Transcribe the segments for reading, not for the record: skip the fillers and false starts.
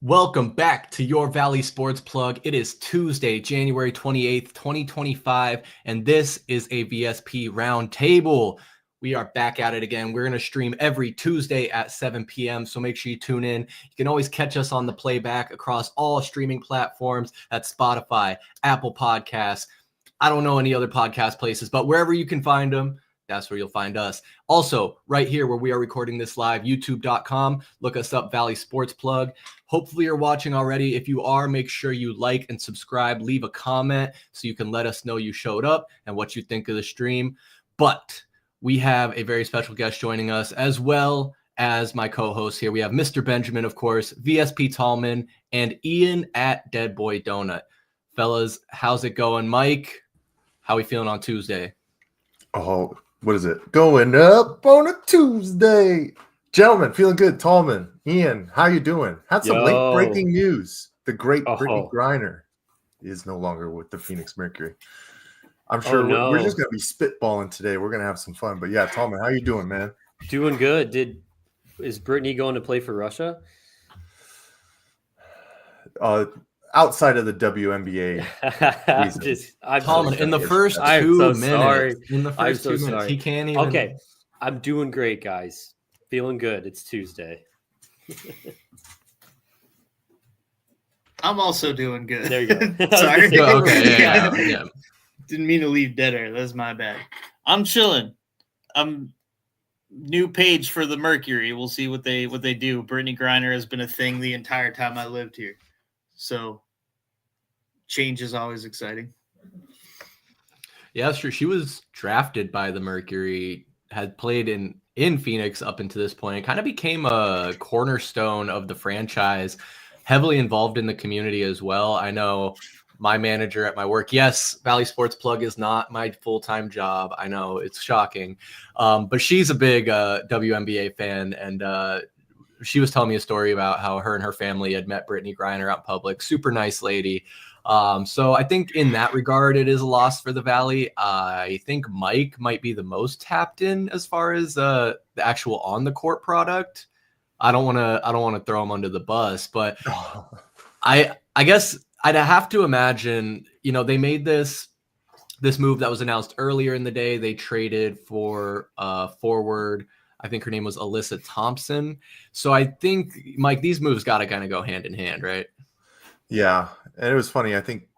Welcome back to your Valley Sports Plug. It is Tuesday, January 28th, 2025, and this is a VSP Roundtable. We are back at it again. We're going to stream every Tuesday at 7 p.m., so make sure you tune in. You can always catch us on the playback across all streaming platforms. That's Spotify, Apple Podcasts. I don't know any other podcast places, but wherever you can find them, that's where you'll find us. Also, right here where we are recording this live, youtube.com. Look us up, Valley Sports Plug. Hopefully you're watching already. If you are, make sure you like and subscribe. Leave a comment so you can let us know you showed up and what you think of the stream. But we have a very special guest joining us, as well as my co-host here. We have Mr. Benjamin, of course, VSP Tallman, and Ian at Dead Boy Donut. Fellas, how's it going? Mike, how are we feeling on Tuesday? Oh, what is it? Going up on a Tuesday. Gentlemen, feeling good. Tallman, Ian, how you doing? Had some late breaking news. The great Brittney Griner is no longer with the Phoenix Mercury. I'm sure we're just going to be spitballing today. We're going to have some fun. But yeah, Tallman, how you doing, man? Doing good. Is Brittney going to play for Russia? Outside of the WNBA. Tallman, in the first 2 minutes, he can't even. Okay, I'm doing great, guys. Feeling good. It's Tuesday. I'm also doing good. There you go. Sorry. Okay, yeah. Didn't mean to leave dead air. That's my bad. I'm chilling. New page for the Mercury. We'll see what they do. Brittney Griner has been a thing the entire time I lived here. So change is always exciting. Yeah, that's true. She was drafted by the Mercury, had played in Phoenix up until this point. It kind of became a cornerstone of the franchise, heavily involved in the community as well. I know my manager at my work, yes, Valley Sports Plug is not my full-time job. I know it's shocking. But she's a big WNBA fan, and she was telling me a story about how her and her family had met Brittney Griner out in public. Super nice lady. So I think in that regard, it is a loss for the Valley. I think Mike might be the most tapped in as far as the actual on the court product. I don't want to throw him under the bus, but I guess I'd have to imagine, they made this move that was announced earlier in the day. They traded for forward. I think her name was Alyssa Thompson. So I think, Mike, these moves got to kind of go hand in hand, right? Yeah. And it was funny. I think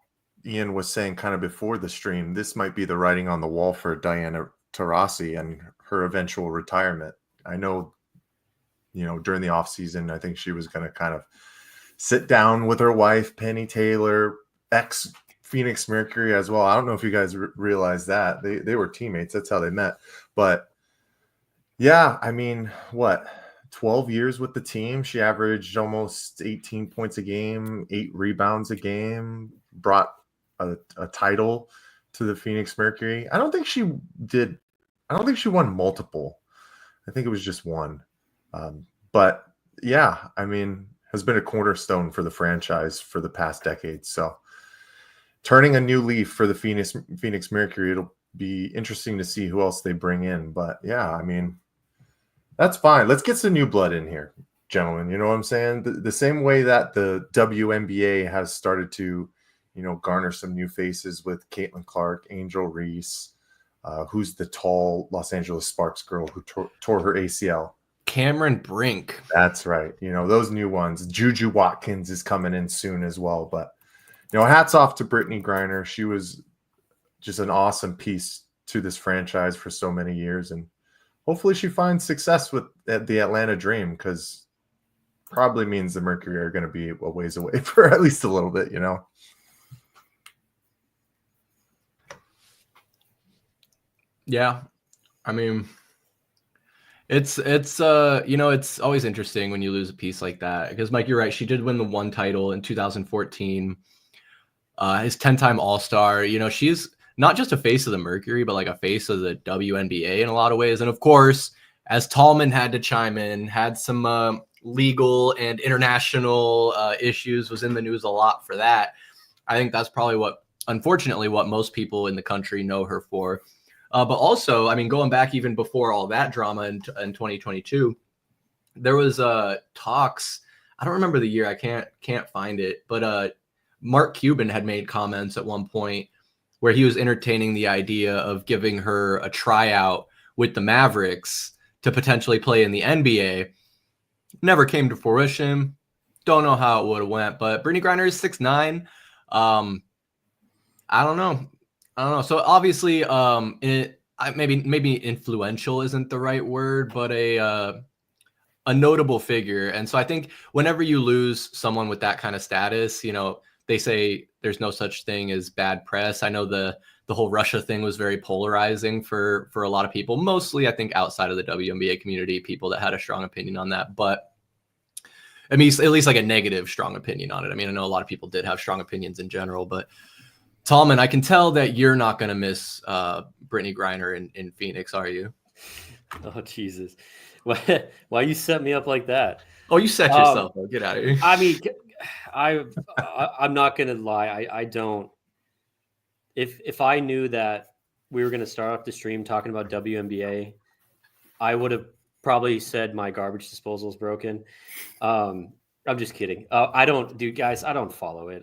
Ian was saying kind of before the stream, this might be the writing on the wall for Diana Taurasi and her eventual retirement. I know, during the offseason, I think she was going to kind of sit down with her wife, Penny Taylor, ex-Phoenix Mercury as well. I don't know if you guys realize that. They were teammates. That's how they met. But yeah, I mean, 12 years with the team. She averaged almost 18 points a game, 8 rebounds a game, brought a title to the Phoenix Mercury. I don't think she won multiple. I think it was just one. But yeah, I mean, has been a cornerstone for the franchise for the past decade. So turning a new leaf for the Phoenix Mercury, it'll be interesting to see who else they bring in. But yeah, I mean, that's fine. Let's get some new blood in here, gentlemen. You know what I'm saying? The same way that the WNBA has started to, garner some new faces with Caitlin Clark, Angel Reese, who's the tall Los Angeles Sparks girl who tore her ACL. Cameron Brink. That's right. Those new ones. Juju Watkins is coming in soon as well. But, hats off to Brittney Griner. She was just an awesome piece to this franchise for so many years. And hopefully she finds success with the Atlanta Dream, because probably means the Mercury are going to be a ways away for at least a little bit, Yeah. I mean, it's it's always interesting when you lose a piece like that, because Mike, you're right. She did win the one title in 2014. His 10-time All-Star. She's not just a face of the Mercury, but like a face of the WNBA in a lot of ways. And of course, as Tallman had to chime in, had some legal and international issues, was in the news a lot for that. I think that's probably unfortunately, what most people in the country know her for. But also, I mean, going back even before all that drama in 2022, there was talks I don't remember the year. I can't find it. But Mark Cuban had made comments at one point where he was entertaining the idea of giving her a tryout with the Mavericks to potentially play in the NBA. Never came to fruition. Don't know how it would have went, but Brittney Griner is 6'9". I don't know. So obviously, maybe influential isn't the right word, but a notable figure. And so I think whenever you lose someone with that kind of status, they say there's no such thing as bad press. I know the whole Russia thing was very polarizing for a lot of people, mostly I think outside of the WNBA community, people that had a strong opinion on that. But I mean, at least like a negative strong opinion on it. I mean, I know a lot of people did have strong opinions in general, but Tallman, I can tell that you're not going to miss Brittney Griner in Phoenix, are you? Oh, Jesus. Why you set me up like that? Oh, you set yourself up. Get out of here. I mean, I'm not going to lie. I don't. If I knew that we were going to start off the stream talking about WNBA, I would have probably said my garbage disposal is broken. I'm just kidding. I don't follow it.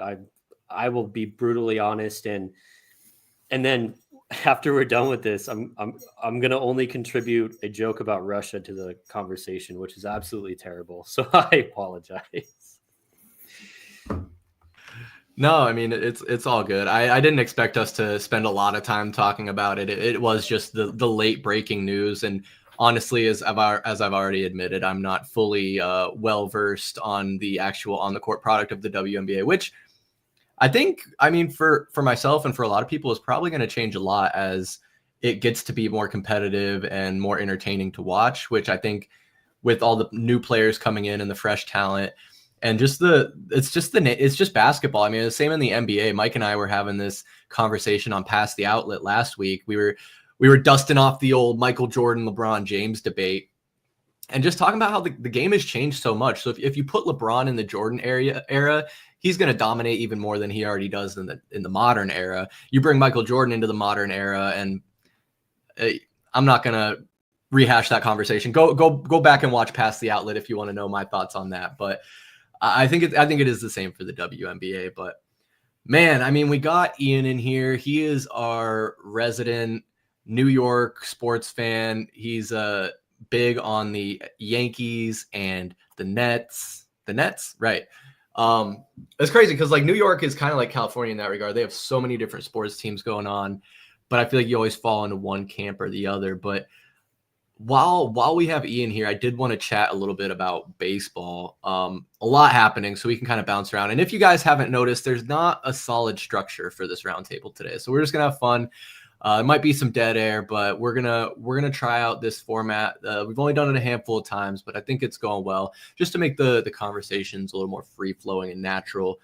I will be brutally honest, and then after we're done with this, I'm gonna only contribute a joke about Russia to the conversation, which is absolutely terrible. So I apologize. No, I mean it's all good. I didn't expect us to spend a lot of time talking about it. It was just the late breaking news, and honestly, as I've already admitted, I'm not fully well versed on the actual on the court product of the WNBA, which I think, I mean, for myself and for a lot of people, is probably going to change a lot as it gets to be more competitive and more entertaining to watch, which I think with all the new players coming in and the fresh talent and it's just basketball. I mean, the same in the NBA. Mike and I were having this conversation on Pass the Outlet last week. We were dusting off the old Michael Jordan, LeBron James debate and just talking about how the game has changed so much. So if you put LeBron in the Jordan era, he's going to dominate even more than he already does in the modern era. You bring Michael Jordan into the modern era, and I'm not going to rehash that conversation. Go back and watch Past the Outlet if you want to know my thoughts on that. But I think it is the same for the WNBA. But man, I mean, we got Ian in here. He is our resident New York sports fan. He's big on the Yankees and the Nets. The Nets, right? It's crazy because like New York is kind of like California in that regard. They have so many different sports teams going on, but I feel like you always fall into one camp or the other. But while we have Ian here, I did want to chat a little bit about baseball. A lot happening, so we can kind of bounce around. And if you guys haven't noticed, there's not a solid structure for this roundtable today, so we're just gonna have fun. It might be some dead air, but we're gonna try out this format. We've only done it a handful of times, but I think it's going well, just to make the conversations a little more free flowing and natural.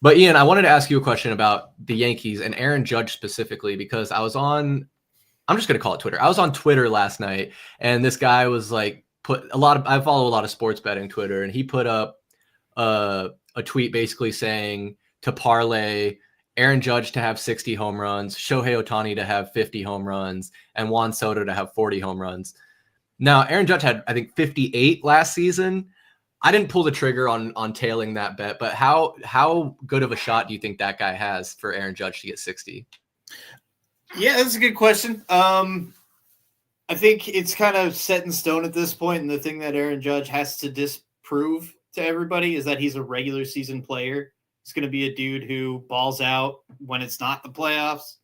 But Ian, I wanted to ask you a question about the Yankees and Aaron Judge specifically, because I'm just gonna call it Twitter. I was on Twitter last night, and this guy was like I follow a lot of sports betting Twitter, and he put up a tweet basically saying to parlay Aaron Judge to have 60 home runs, Shohei Ohtani to have 50 home runs, and Juan Soto to have 40 home runs. Now, Aaron Judge had, I think, 58 last season. I didn't pull the trigger on tailing that bet, but how good of a shot do you think that guy has for Aaron Judge to get 60? Yeah, that's a good question. I think it's kind of set in stone at this point, and the thing that Aaron Judge has to disprove to everybody is that he's a regular season player. He's going to be a dude who balls out when it's not the playoffs.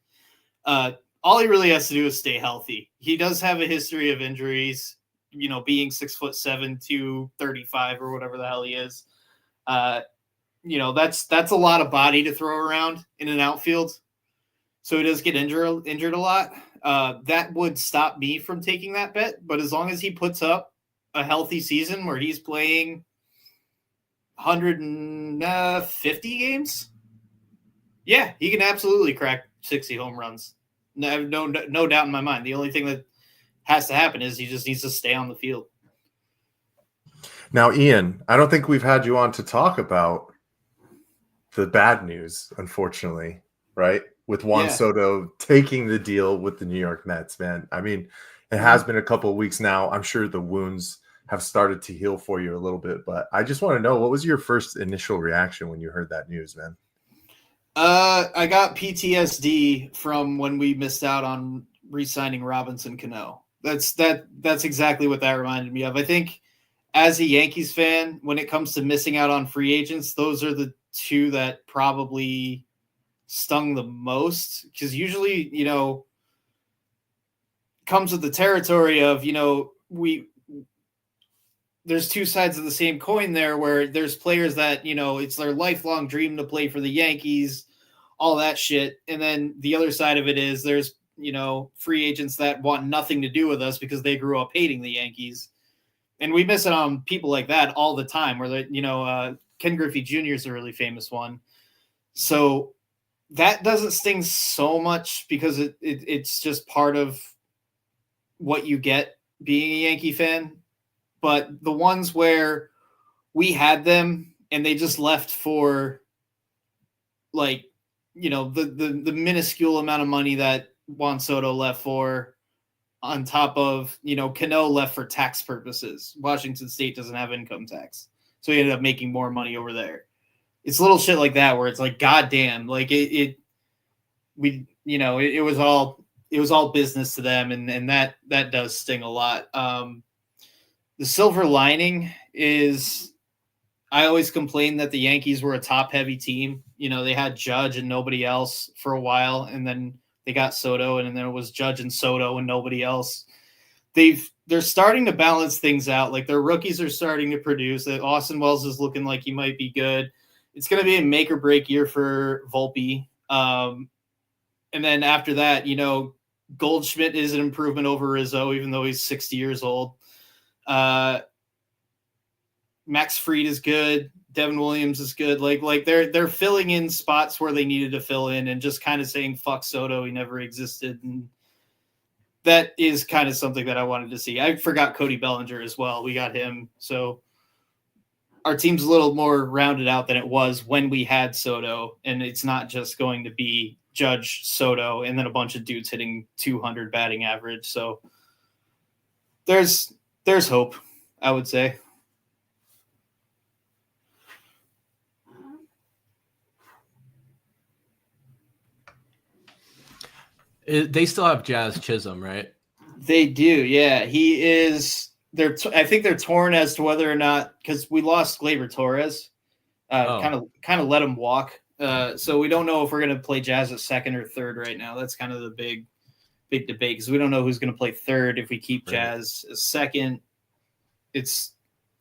All he really has to do is stay healthy. He does have a history of injuries, being 6'7", 235 or whatever the hell he is. That's a lot of body to throw around in an outfield. So he does get injured a lot. That would stop me from taking that bet. But as long as he puts up a healthy season where he's playing 150 games, yeah, he can absolutely crack 60 home runs. No doubt in my mind. The only thing that has to happen is he just needs to stay on the field. Now, Ian, I don't think we've had you on to talk about the bad news, unfortunately, right? With Juan Soto taking the deal with the New York Mets, man. I mean, it has been a couple of weeks now. I'm sure the wounds have started to heal for you a little bit. But I just want to know, what was your first initial reaction when you heard that news, man? I got PTSD from when we missed out on re-signing Robinson Cano. That's exactly what that reminded me of. I think as a Yankees fan, when it comes to missing out on free agents, those are the two that probably stung the most, because usually, comes with the territory of, there's two sides of the same coin there, where there's players that, it's their lifelong dream to play for the Yankees, all that shit. And then the other side of it is there's, free agents that want nothing to do with us because they grew up hating the Yankees. And we miss it on people like that all the time, where Ken Griffey Jr. is a really famous one. So that doesn't sting so much because it's just part of what you get being a Yankee fan. But the ones where we had them and they just left for the minuscule amount of money that Juan Soto left for, on top of, Cano left for tax purposes. Washington State doesn't have income tax, so he ended up making more money over there. It's little shit like that where it's like, goddamn, like it was all business to them, and that does sting a lot. The silver lining is, I always complained that the Yankees were a top-heavy team. They had Judge and nobody else for a while, and then they got Soto, and then it was Judge and Soto and nobody else. They're starting to balance things out. Like, their rookies are starting to produce. Austin Wells is looking like he might be good. It's going to be a make or break year for Volpe. And then after that, Goldschmidt is an improvement over Rizzo, even though he's 60 years old. Max Fried is good. Devin Williams is good. Like they're filling in spots where they needed to fill in, and just kind of saying, fuck Soto, he never existed. And that is kind of something that I wanted to see. I forgot Cody Bellinger as well. We got him. So our team's a little more rounded out than it was when we had Soto, and it's not just going to be Judge, Soto, and then a bunch of dudes hitting 200 batting average. So there's hope, I would say. They still have Jazz Chisholm, right? They do, yeah. He is. I think they're torn as to whether or not, because we lost Gleyber Torres, kind of let him walk. So we don't know if we're going to play Jazz at second or third right now. That's kind of the big debate, because we don't know who's going to play third. If we keep Jazz as second, it's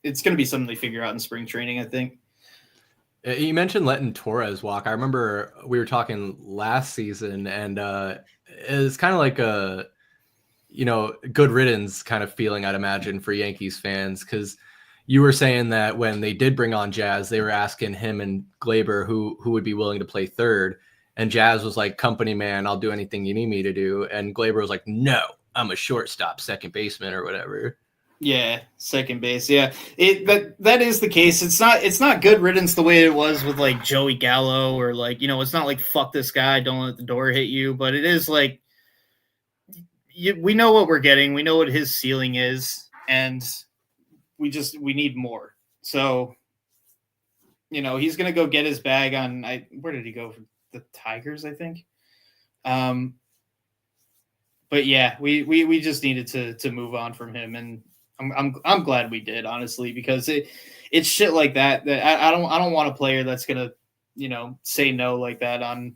going to be something they figure out in spring training, I think. You mentioned letting Torres walk. I remember we were talking last season, and it's kind of like a, good riddance kind of feeling, I'd imagine, for Yankees fans, because you were saying that when they did bring on Jazz, they were asking him and Gleyber who would be willing to play third, and Jazz was like, company man, I'll do anything you need me to do, and Gleyber was like, no, I'm a shortstop, second baseman, or whatever. Yeah, second base. Yeah, that is the case. It's not good riddance the way it was with like Joey Gallo, or like, it's not like fuck this guy, don't let the door hit you, but it is like, we know what we're getting, we know what his ceiling is, and we need more. So, he's gonna go get his bag on. Where did he go? For the Tigers, I think. But yeah, we just needed to move on from him, and I'm glad we did, honestly, because it's shit like that I don't want a player that's gonna say no like that on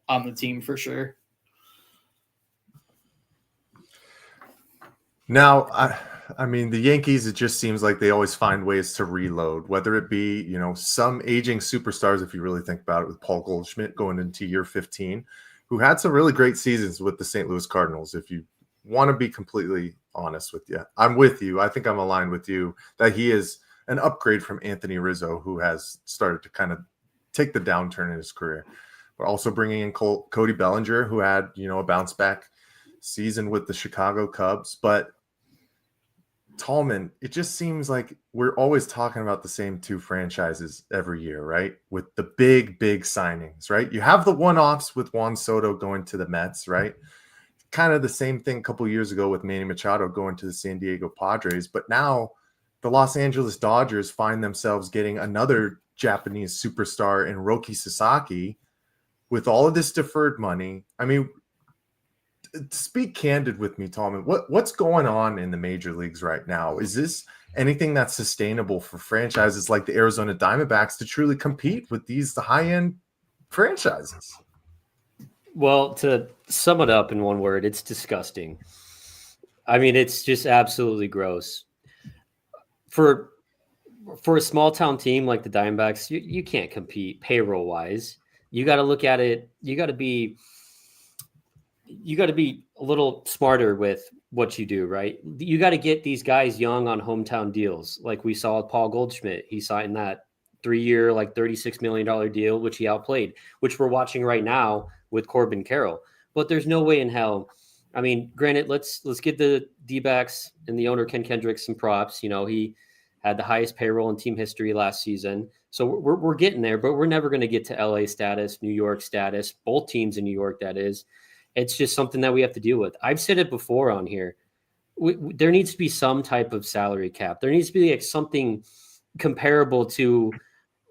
the team, for sure. Now, I mean, the Yankees, it just seems like they always find ways to reload, whether it be, some aging superstars, if you really think about it, with Paul Goldschmidt going into year 15, who had some really great seasons with the St. Louis Cardinals. If you want to be completely honest with you, I'm with you. I think I'm aligned with you that he is an upgrade from Anthony Rizzo, who has started to kind of take the downturn in his career. We're also bringing in Cody Bellinger, who had, a bounce back season with the Chicago Cubs. But Tallman, it just seems like we're always talking about the same two franchises every year, right? With the big signings, right? You have the one-offs with Juan Soto going to the Mets, right? Kind of the same thing a couple years ago with Manny Machado going to the San Diego Padres. But now the Los Angeles Dodgers find themselves getting another Japanese superstar in Roki Sasaki with all of this deferred money. I mean, speak candid with me, Tallman. What's going on in the major leagues right now? Is this anything that's sustainable for franchises like the Arizona Diamondbacks to truly compete with the high-end franchises? Well, to sum it up in one word, it's disgusting. I mean, it's just absolutely gross. For a small town team like the Diamondbacks, you can't compete payroll wise. You got to look at it. You got to be a little smarter with what you do, right? You got to get these guys young on hometown deals. Like we saw with Paul Goldschmidt, he signed that 3-year, like $36 million deal, which he outplayed, which we're watching right now with Corbin Carroll. But there's no way in hell. I mean, granted, let's give the D-backs and the owner Ken Kendrick some props. You know, he had the highest payroll in team history last season. So we're getting there, but we're never going to get to LA status, New York status, both teams in New York, that is. It's just something that we have to deal with. I've said it before on here. There needs to be some type of salary cap. There needs to be like something comparable to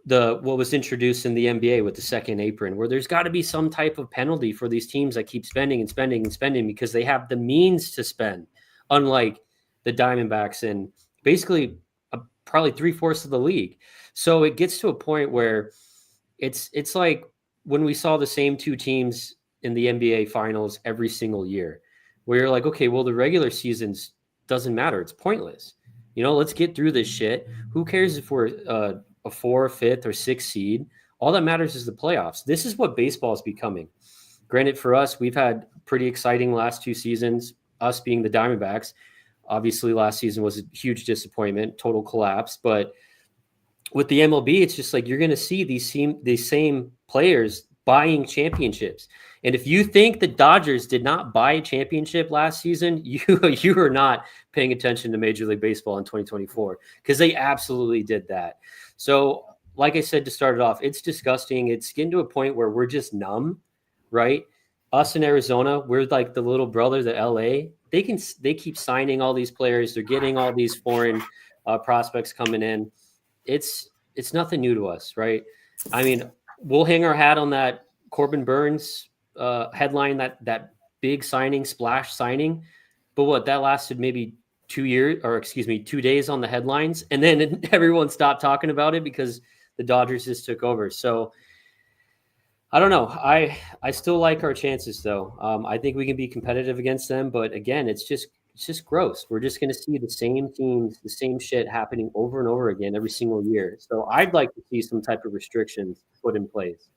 what was introduced in the NBA with the second apron, where there's got to be some type of penalty for these teams that keep spending and spending and spending because they have the means to spend, unlike the Diamondbacks and basically probably 3/4 of the league. So it gets to a point where it's like when we saw the same two teams in the NBA finals every single year, where you're like, okay, well, the regular seasons doesn't matter. It's pointless. You know, let's get through this shit. Who cares if we're a 4th, 5th, or 6th seed? All that matters is the playoffs. This is what baseball is becoming. Granted, for us, we've had pretty exciting last 2 seasons, us being the Diamondbacks. Obviously, last season was a huge disappointment, total collapse. But with the MLB, it's just like you're going to see these same players buying championships. And if you think the Dodgers did not buy a championship last season, you are not paying attention to Major League Baseball in 2024, because they absolutely did that. So, like I said to start it off, it's disgusting. It's getting to a point where we're just numb, right? Us in Arizona, we're like the little brother to LA. They keep signing all these players. They're getting all these foreign prospects coming in. It's nothing new to us, right? I mean, we'll hang our hat on that Corbin Burns headline, that big signing, splash signing. But what, that lasted maybe 2 days on the headlines. And then everyone stopped talking about it because the Dodgers just took over. So I don't know. I still like our chances, though. I think we can be competitive against them. But again, it's just gross. We're just going to see the same teams, the same shit happening over and over again every single year. So I'd like to see some type of restrictions put in place.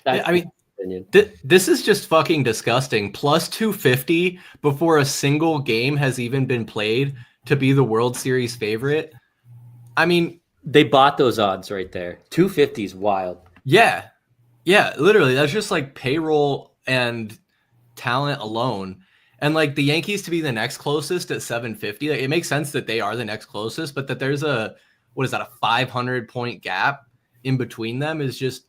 That's my opinion. This is just fucking disgusting. Plus 250 before a single game has even been played to be the World Series favorite. I mean, they bought those odds right there. 250 is wild. Yeah. Yeah, literally. That's just like payroll and talent alone. And like the Yankees to be the next closest at 750, like, it makes sense that they are the next closest, but that there's a 500-point gap in between them is just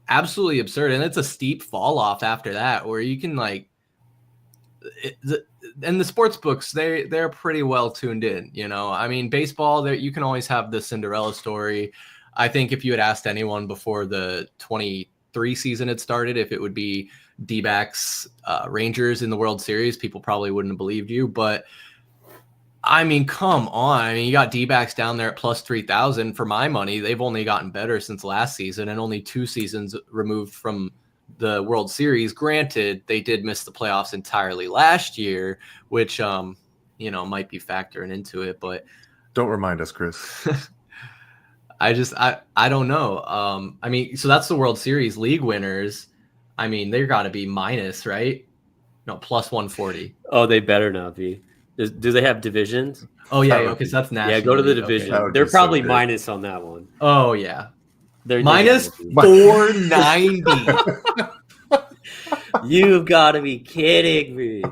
absolutely absurd. And it's a steep fall off after that, where you can and the sports books, they're pretty well tuned in, you know. I mean, baseball, you can always have the Cinderella story. I think if you had asked anyone before the 23 season had started if it would be D-backs Rangers in the World Series, people probably wouldn't have believed you. But I mean, come on. I mean, you got D-backs down there at plus 3,000. For my money, they've only gotten better since last season and only 2 seasons removed from the World Series. Granted, they did miss the playoffs entirely last year, which might be factoring into it. But don't remind us, Chris. I don't know. I mean, so that's the World Series league winners. I mean, they're got to be minus, right? No, plus 140. Oh, they better not be. Do they have divisions? Oh, yeah, because that's national. Yeah, go to the division. Okay. They're probably minus on that one. Oh, yeah. They're minus 490. You've got to be kidding me.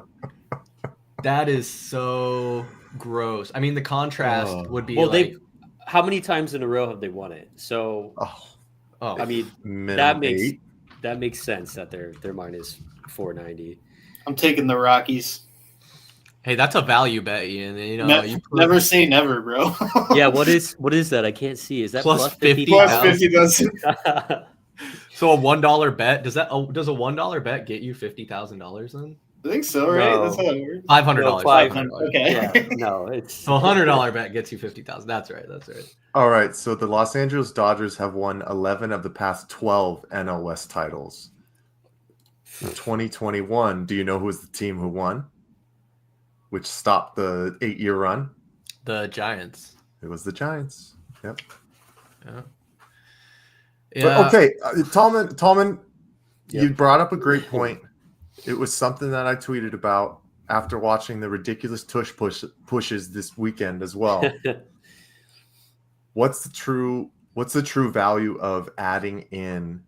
That is so gross. I mean, the contrast would be how many times in a row have they won it? So, I mean, that makes sense that they're minus 490. I'm taking the Rockies. Hey, that's a value bet, Ian. You know, never say never, bro. Yeah, what is that? I can't see. Is that Plus plus 50? Plus 50,000. So a $1 bet, does a $1 bet get you $50,000 then? I think so, right? No. That's how it works. $500. $500. Okay. Yeah, no, it's So a $100 bet gets you 50,000. That's right. All right, so the Los Angeles Dodgers have won 11 of the past 12 NL West titles. In 2021, do you know who was the team who won? Which stopped the 8-year run? The Giants. It was the Giants. Yep. Yeah. But okay, Tallman, Yep. you brought up a great point. It was something that I tweeted about after watching the ridiculous Tush pushes this weekend as well. What's the true value of adding in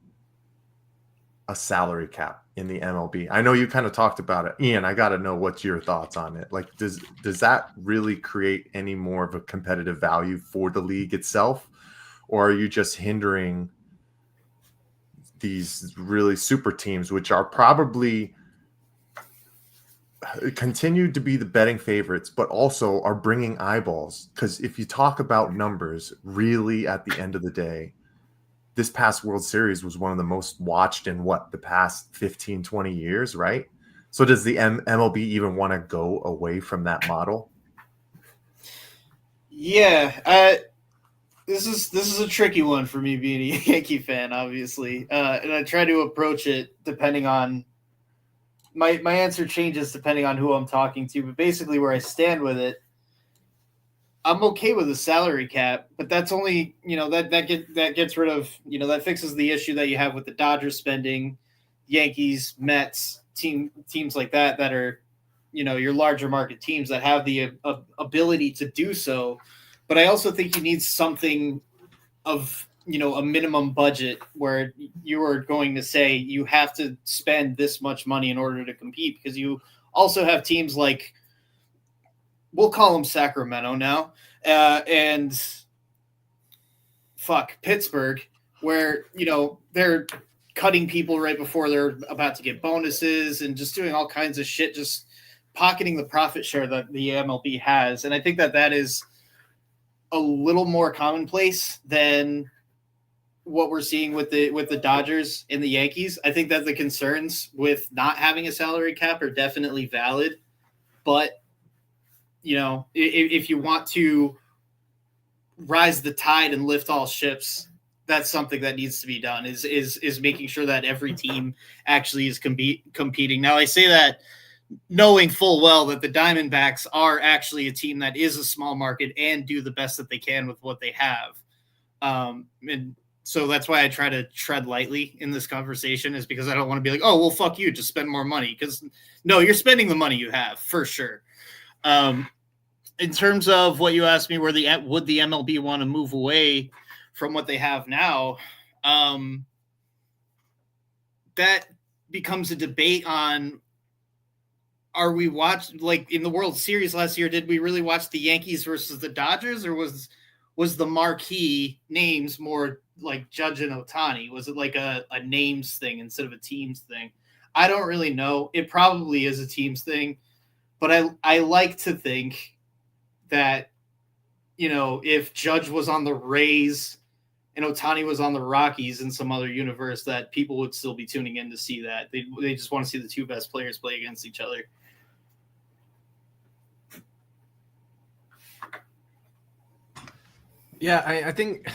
a salary cap in the MLB? I know you kind of talked about it. Ian, I got to know what's your thoughts on it. Like, does that really create any more of a competitive value for the league itself? Or are you just hindering these really super teams, which are probably continue to be the betting favorites, but also are bringing eyeballs? Because if you talk about numbers, really at the end of the day, this past World Series was one of the most watched in the past 15, 20 years, right? So does the MLB even want to go away from that model? Yeah, this is a tricky one for me being a Yankee fan, obviously, and I try to approach it depending on my answer changes depending on who I'm talking to. But basically, where I stand with it, I'm okay with a salary cap, but that's only that gets rid of that fixes the issue that you have with the Dodgers spending, Yankees, Mets, teams like that are your larger market teams that have the ability to do so. But I also think you need something of a minimum budget where you are going to say you have to spend this much money in order to compete, because you also have teams like, we'll call them Sacramento now, and Pittsburgh, where they're cutting people right before they're about to get bonuses and just doing all kinds of shit, just pocketing the profit share that the MLB has. And I think that is a little more commonplace than what we're seeing with the Dodgers and the Yankees. I think that the concerns with not having a salary cap are definitely valid, but if you want to rise the tide and lift all ships, that's something that needs to be done, is making sure that every team actually is competing. Now, I say that knowing full well that the Diamondbacks are actually a team that is a small market and do the best that they can with what they have. And so that's why I try to tread lightly in this conversation, is because I don't want to be like, oh, well, fuck you, just spend more money. Because no, you're spending the money you have for sure. In terms of what you asked me, would the MLB want to move away from what they have now? That becomes a debate on, are we watching, like in the World Series last year, did we really watch the Yankees versus the Dodgers, or was the marquee names more like Judge and Ohtani? Was it like a names thing instead of a teams thing? I don't really know. It probably is a teams thing, but I like to think that, if Judge was on the Rays and Ohtani was on the Rockies in some other universe, that people would still be tuning in to see that. They just want to see the two best players play against each other. Yeah, I think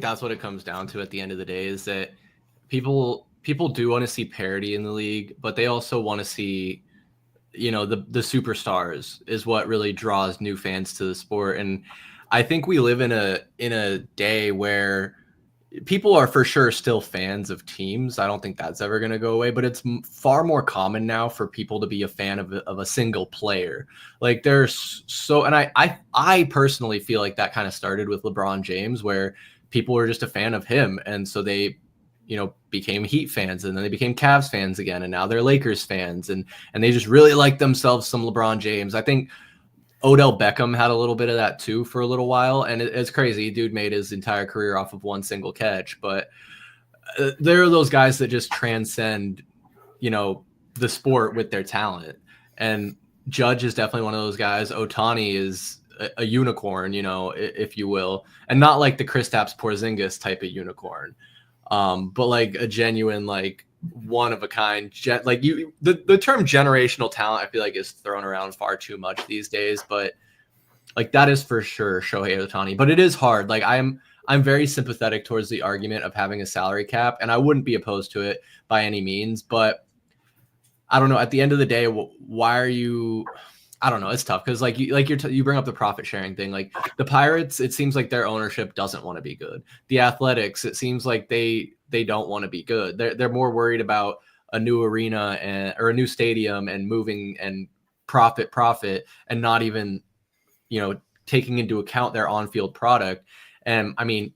that's what it comes down to at the end of the day, is that people do want to see parity in the league, but they also want to see, the superstars is what really draws new fans to the sport. And I think we live in a day where people are for sure still fans of teams. I don't think that's ever going to go away, but it's far more common now for people to be a fan of a single player. Like there's and I personally feel like that kind of started with LeBron James, where people were just a fan of him. And so they, became Heat fans, and then they became Cavs fans again. And now they're Lakers fans, and they just really like themselves some LeBron James. I think Odell Beckham had a little bit of that too for a little while, and it's crazy. Dude made his entire career off of one single catch, but there are those guys that just transcend, the sport with their talent. And Judge is definitely one of those guys. Ohtani is a unicorn, if you will, and not like the Kristaps Porzingis type of unicorn, but like a genuine, like one of a kind. The term generational talent, I feel like, is thrown around far too much these days, but like that is for sure Shohei Ohtani. But it is hard. Like I'm very sympathetic towards the argument of having a salary cap, and I wouldn't be opposed to it by any means. But I don't know. At the end of the day, why are you? I don't know. It's tough because you bring up the profit sharing thing. Like the Pirates, it seems like their ownership doesn't want to be good. The Athletics, it seems like they don't want to be good. They're more worried about a new arena or a new stadium and moving and profit, and not even taking into account their on-field product. And I mean,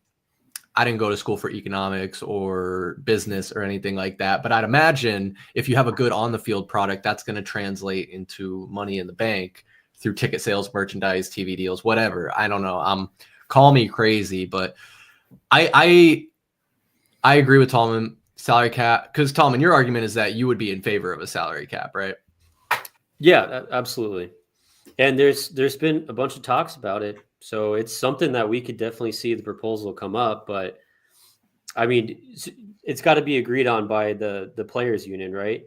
I didn't go to school for economics or business or anything like that, but I'd imagine if you have a good on the field product, that's going to translate into money in the bank through ticket sales, merchandise, TV deals, whatever. I don't know. Call me crazy, but I agree with Tallman. Salary cap, because Tallman, your argument is that you would be in favor of a salary cap, right? Yeah, absolutely. And there's been a bunch of talks about it. So it's something that we could definitely see the proposal come up. But I mean, it's got to be agreed on by the players union, right?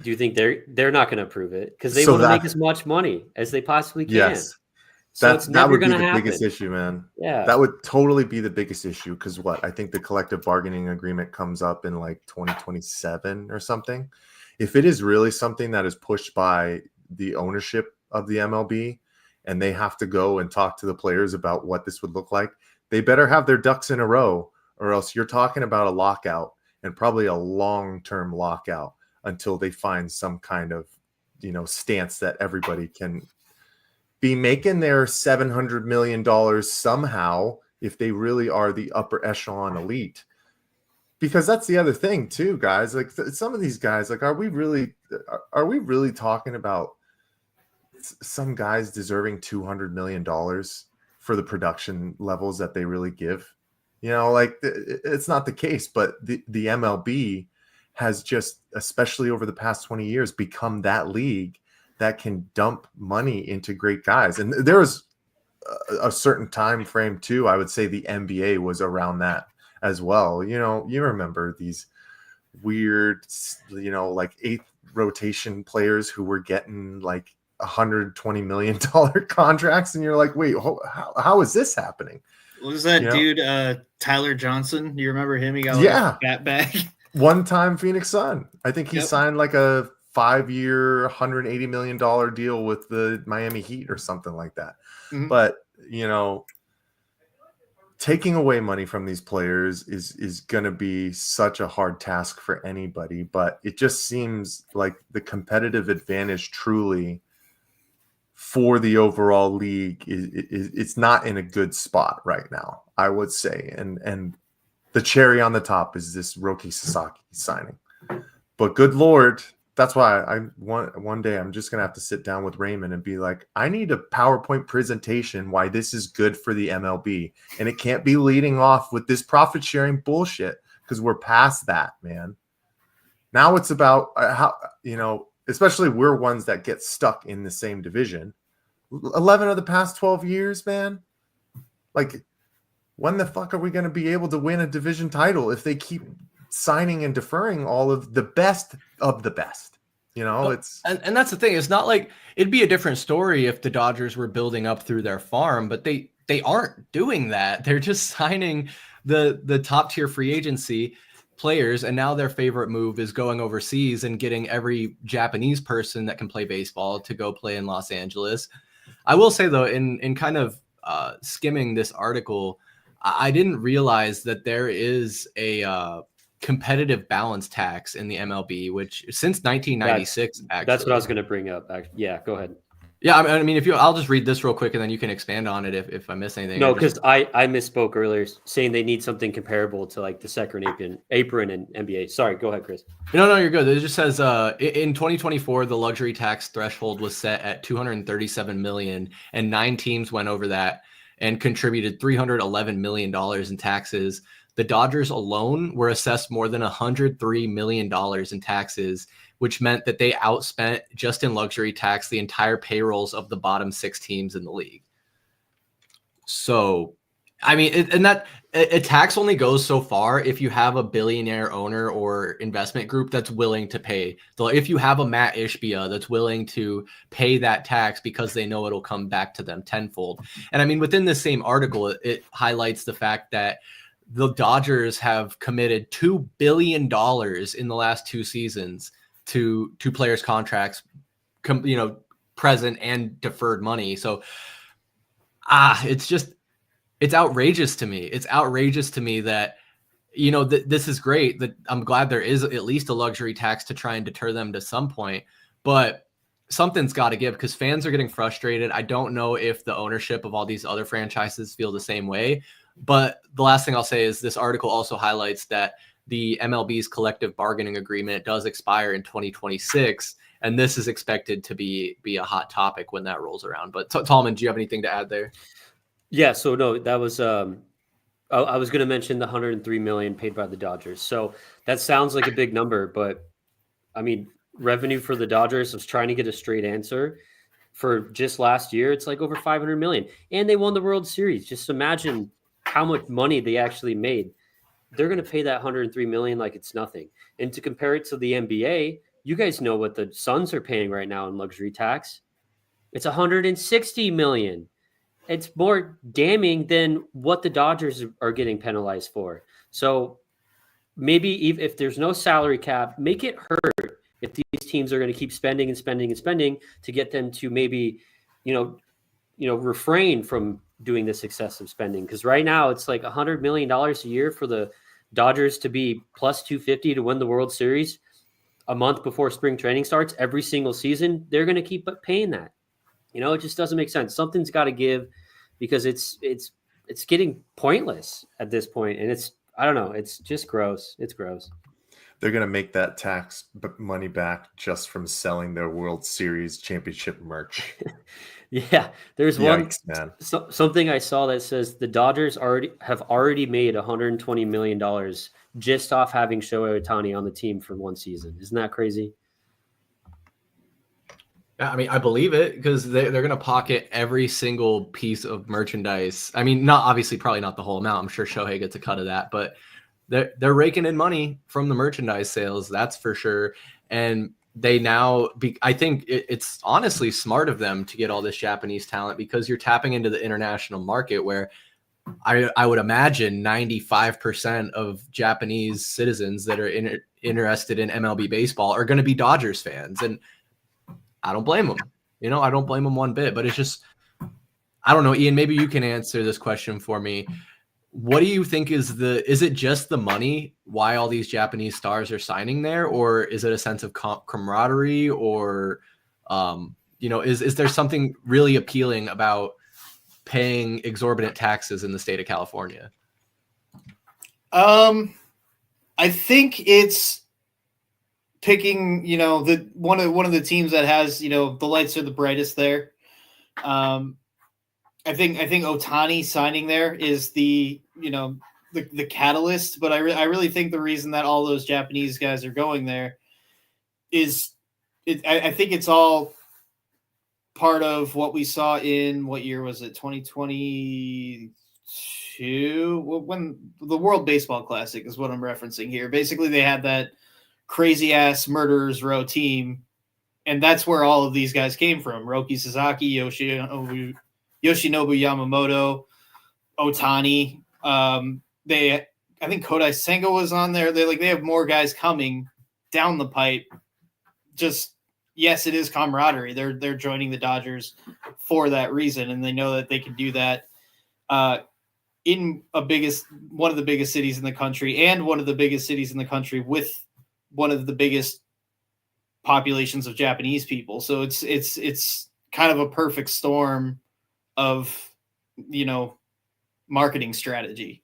Do you think they're not going to approve it because they want to make as much money as they possibly can? Yes. So that would be the biggest issue, man. Yeah. That would totally be the biggest issue because I think the collective bargaining agreement comes up in like 2027 or something. If it is really something that is pushed by the ownership of the MLB and they have to go and talk to the players about what this would look like, they better have their ducks in a row, or else you're talking about a lockout, and probably a long-term lockout until they find some kind of, stance that everybody can be making their $700 million somehow if they really are the upper echelon elite. Because that's the other thing too, guys. Like some of these guys, like, are we really talking about some guys deserving $200 million for the production levels that they really give? It's not the case, but the MLB has just, especially over the past 20 years, become that league that can dump money into great guys. And there was a certain time frame too. I would say the NBA was around that as well. You remember these weird, like eighth rotation players who were getting like $120 million contracts, and you're like, wait, how is this happening? What was that dude, Tyler Johnson? Do you remember him? He got a fat bag. One-time Phoenix Sun. I think he signed like a 5-year, $180 million deal with the Miami Heat or something like that. Mm-hmm. But, taking away money from these players is going to be such a hard task for anybody. But it just seems like the competitive advantage truly for the overall league it's not in a good spot right now, I would say. And the cherry on the top is this Roki Sasaki signing. But good Lord, that's why one day I'm just going to have to sit down with Raymond and be like, I need a PowerPoint presentation why this is good for the MLB. And it can't be leading off with this profit sharing bullshit, because we're past that, man. Now it's about how, especially we're ones that get stuck in the same division. 11 of the past 12 years, man. Like, when the fuck are we going to be able to win a division title if they keep signing and deferring all of the best of the best? It's and that's the thing. It's not like it'd be a different story if the Dodgers were building up through their farm, but they aren't doing that. They're just signing the top tier free agency players, and now their favorite move is going overseas and getting every Japanese person that can play baseball to go play in Los Angeles. I will say though, in kind of skimming this article, I didn't realize that there is a competitive balance tax in the MLB, which since 1996, that's what I was going to bring up. Yeah, go ahead. Yeah, I mean, I'll just read this real quick and then you can expand on it if I miss anything. No, because I misspoke earlier saying they need something comparable to like the second apron and NBA. Sorry, go ahead, Chris. No, you're good. It just says in 2024, the luxury tax threshold was set at $237 million, and 9 teams went over that. and contributed $311 million in taxes. The Dodgers alone were assessed more than $103 million in taxes, which meant that they outspent just in luxury tax the entire payrolls of the bottom 6 teams in the league. So, I mean, a tax only goes so far if you have a billionaire owner or investment group that's willing to pay. So if you have a Matt Ishbia that's willing to pay that tax because they know it'll come back to them tenfold. And I mean, within this same article, it highlights the fact that the Dodgers have committed $2 billion in the last 2 seasons to players' contracts, present and deferred money. So, it's outrageous to me. It's outrageous to me that, this is great. That I'm glad there is at least a luxury tax to try and deter them to some point, but something's got to give because fans are getting frustrated. I don't know if the ownership of all these other franchises feel the same way, but the last thing I'll say is this article also highlights that the MLB's collective bargaining agreement does expire in 2026, and this is expected to be a hot topic when that rolls around. But Tallman, do you have anything to add there? Yeah, so no, that was I was going to mention the $103 million paid by the Dodgers. So that sounds like a big number, but I mean, revenue for the Dodgers, I was trying to get a straight answer. For just last year, it's like over $500 million, and they won the World Series. Just imagine how much money they actually made. They're going to pay that $103 million like it's nothing. And to compare it to the NBA, you guys know what the Suns are paying right now in luxury tax. It's $160 million. It's more damning than what the Dodgers are getting penalized for. So maybe if there's no salary cap, make it hurt if these teams are going to keep spending and spending and spending to get them to maybe, refrain from doing this excessive spending. Because right now it's like $100 million a year for the Dodgers to be plus 250 to win the World Series a month before spring training starts every single season. They're going to keep paying that. It just doesn't make sense. Something's got to give because it's getting pointless at this point. And I don't know. It's just gross. It's gross. They're going to make that tax money back just from selling their World Series championship merch. Yeah, there's Yikes, man. Something I saw that says the Dodgers have already made $120 million just off having Shohei Ohtani on the team for one season. Isn't that crazy? Yeah, I mean, I believe it because they're going to pocket every single piece of merchandise. I mean, probably not the whole amount. I'm sure Shohei gets a cut of that, but they're raking in money from the merchandise sales. That's for sure. And they now, I think it's honestly smart of them to get all this Japanese talent because you're tapping into the international market where I would imagine 95% of Japanese citizens that are interested in MLB baseball are going to be Dodgers fans. And I don't blame them. I don't blame them one bit, but it's just, I don't know, Ian, maybe you can answer this question for me. What do you think is it just the money why all these Japanese stars are signing there? Or is it a sense of camaraderie or, is there something really appealing about paying exorbitant taxes in the state of California? I think it's picking, the one of the teams that has, the lights are the brightest there. I think Ohtani signing there is the catalyst, but I really think the reason that all those Japanese guys are going there is I think it's all part of what we saw in, what year was it? 2022, when the World Baseball Classic is what I'm referencing here. Basically, they had that crazy ass murderers row team, and that's where all of these guys came from. Roki, Sasaki, Yoshinobu Yamamoto, Ohtani. I think Kodai Senga was on there. They have more guys coming down the pipe. Just, yes, it is camaraderie. They're joining the Dodgers for that reason, and they know that they can do that in one of the biggest cities in the country, and one of the biggest cities in the country with one of the biggest populations of Japanese people. So it's kind of a perfect storm of, marketing strategy.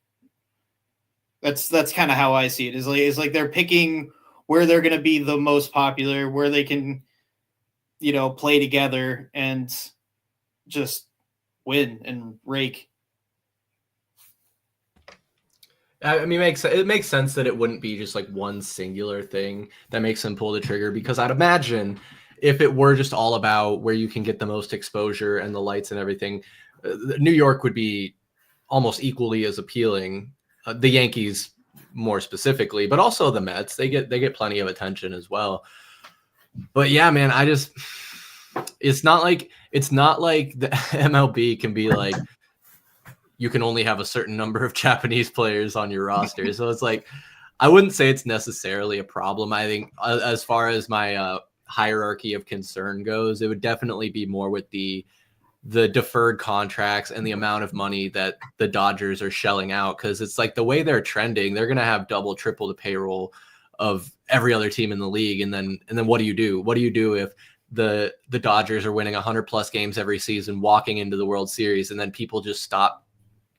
That's kind of how I see it. It's like they're picking where they're going to be the most popular, where they can, play together and just win and rake. I mean, it makes sense that it wouldn't be just like one singular thing that makes him pull the trigger, because I'd imagine if it were just all about where you can get the most exposure and the lights and everything, New York would be almost equally as appealing. The Yankees more specifically, but also the Mets, they get plenty of attention as well. But yeah, man, it's not like the MLB can be like, you can only have a certain number of Japanese players on your roster. So it's like, I wouldn't say it's necessarily a problem. I think as far as my hierarchy of concern goes, it would definitely be more with the deferred contracts and the amount of money that the Dodgers are shelling out. Cause it's like the way they're trending, they're going to have double, triple the payroll of every other team in the league. And then what do you do? What do you do if the Dodgers are winning 100+ games every season, walking into the World Series, and then people just stop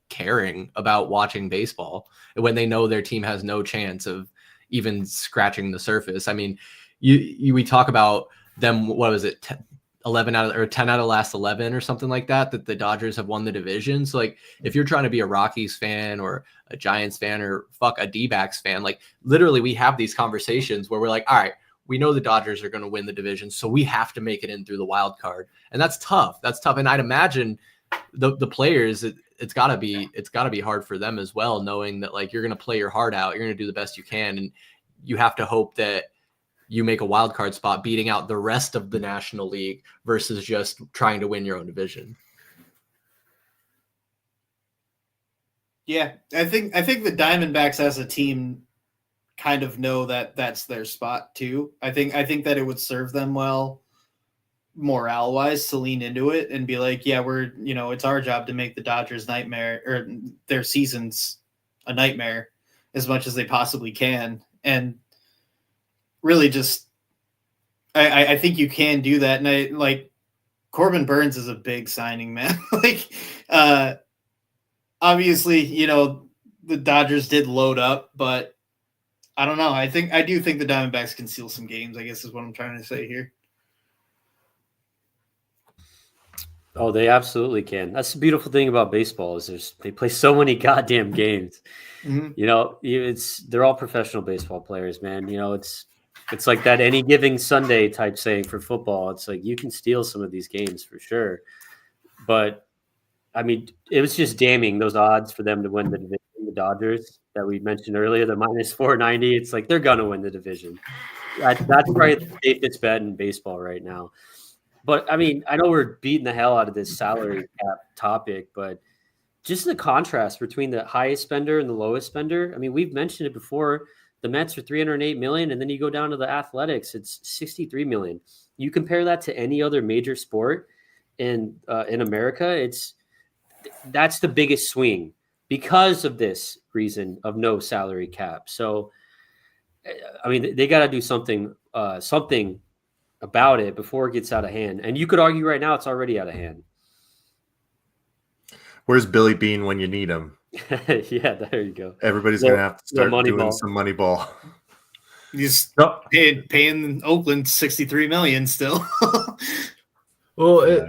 caring about watching baseball when they know their team has no chance of even scratching the surface? I mean, we talk about them, what was it, 10 out of the last 11 or something like that the Dodgers have won the division. So like, if you're trying to be a Rockies fan or a Giants fan or a D-backs fan, like literally we have these conversations where we're like, all right, we know the Dodgers are going to win the division, so we have to make it in through the wild card. And that's tough. And I'd imagine the players, it's gotta be hard for them as well, knowing that like you're going to play your heart out, you're going to do the best you can, and you have to hope that you make a wild card spot beating out the rest of the National League versus just trying to win your own division. Yeah, I think the Diamondbacks as a team kind of know that that's their spot too. I think that it would serve them well morale wise to lean into it and be like, yeah, we're, it's our job to make the Dodgers nightmare or their seasons a nightmare as much as they possibly can. And really just, I think you can do that. And Corbin Burns is a big signing, man. Obviously, the Dodgers did load up, but I don't know. I do think the Diamondbacks can steal some games, I guess is what I'm trying to say here. Oh, they absolutely can. That's the beautiful thing about baseball is they play so many goddamn games. Mm-hmm. They're all professional baseball players, man. It's like that any given Sunday type saying for football. It's like you can steal some of these games for sure. But, I mean, it was just damning those odds for them to win the division, the Dodgers that we mentioned earlier, the -490. It's like they're going to win the division. That's probably the safest bet in baseball right now. But, I mean, I know we're beating the hell out of this salary cap topic, but just the contrast between the highest spender and the lowest spender. I mean, we've mentioned it before. The Mets are $308 million, and then you go down to the Athletics, it's $63 million. You compare that to any other major sport in America, that's the biggest swing because of this reason of no salary cap. So, I mean, they got to do something about it before it gets out of hand. And you could argue right now it's already out of hand. Where's Billy Bean when you need him? Yeah, there you go. Everybody's going to have to start doing some money ball. He's paying Oakland $63 million still. Well,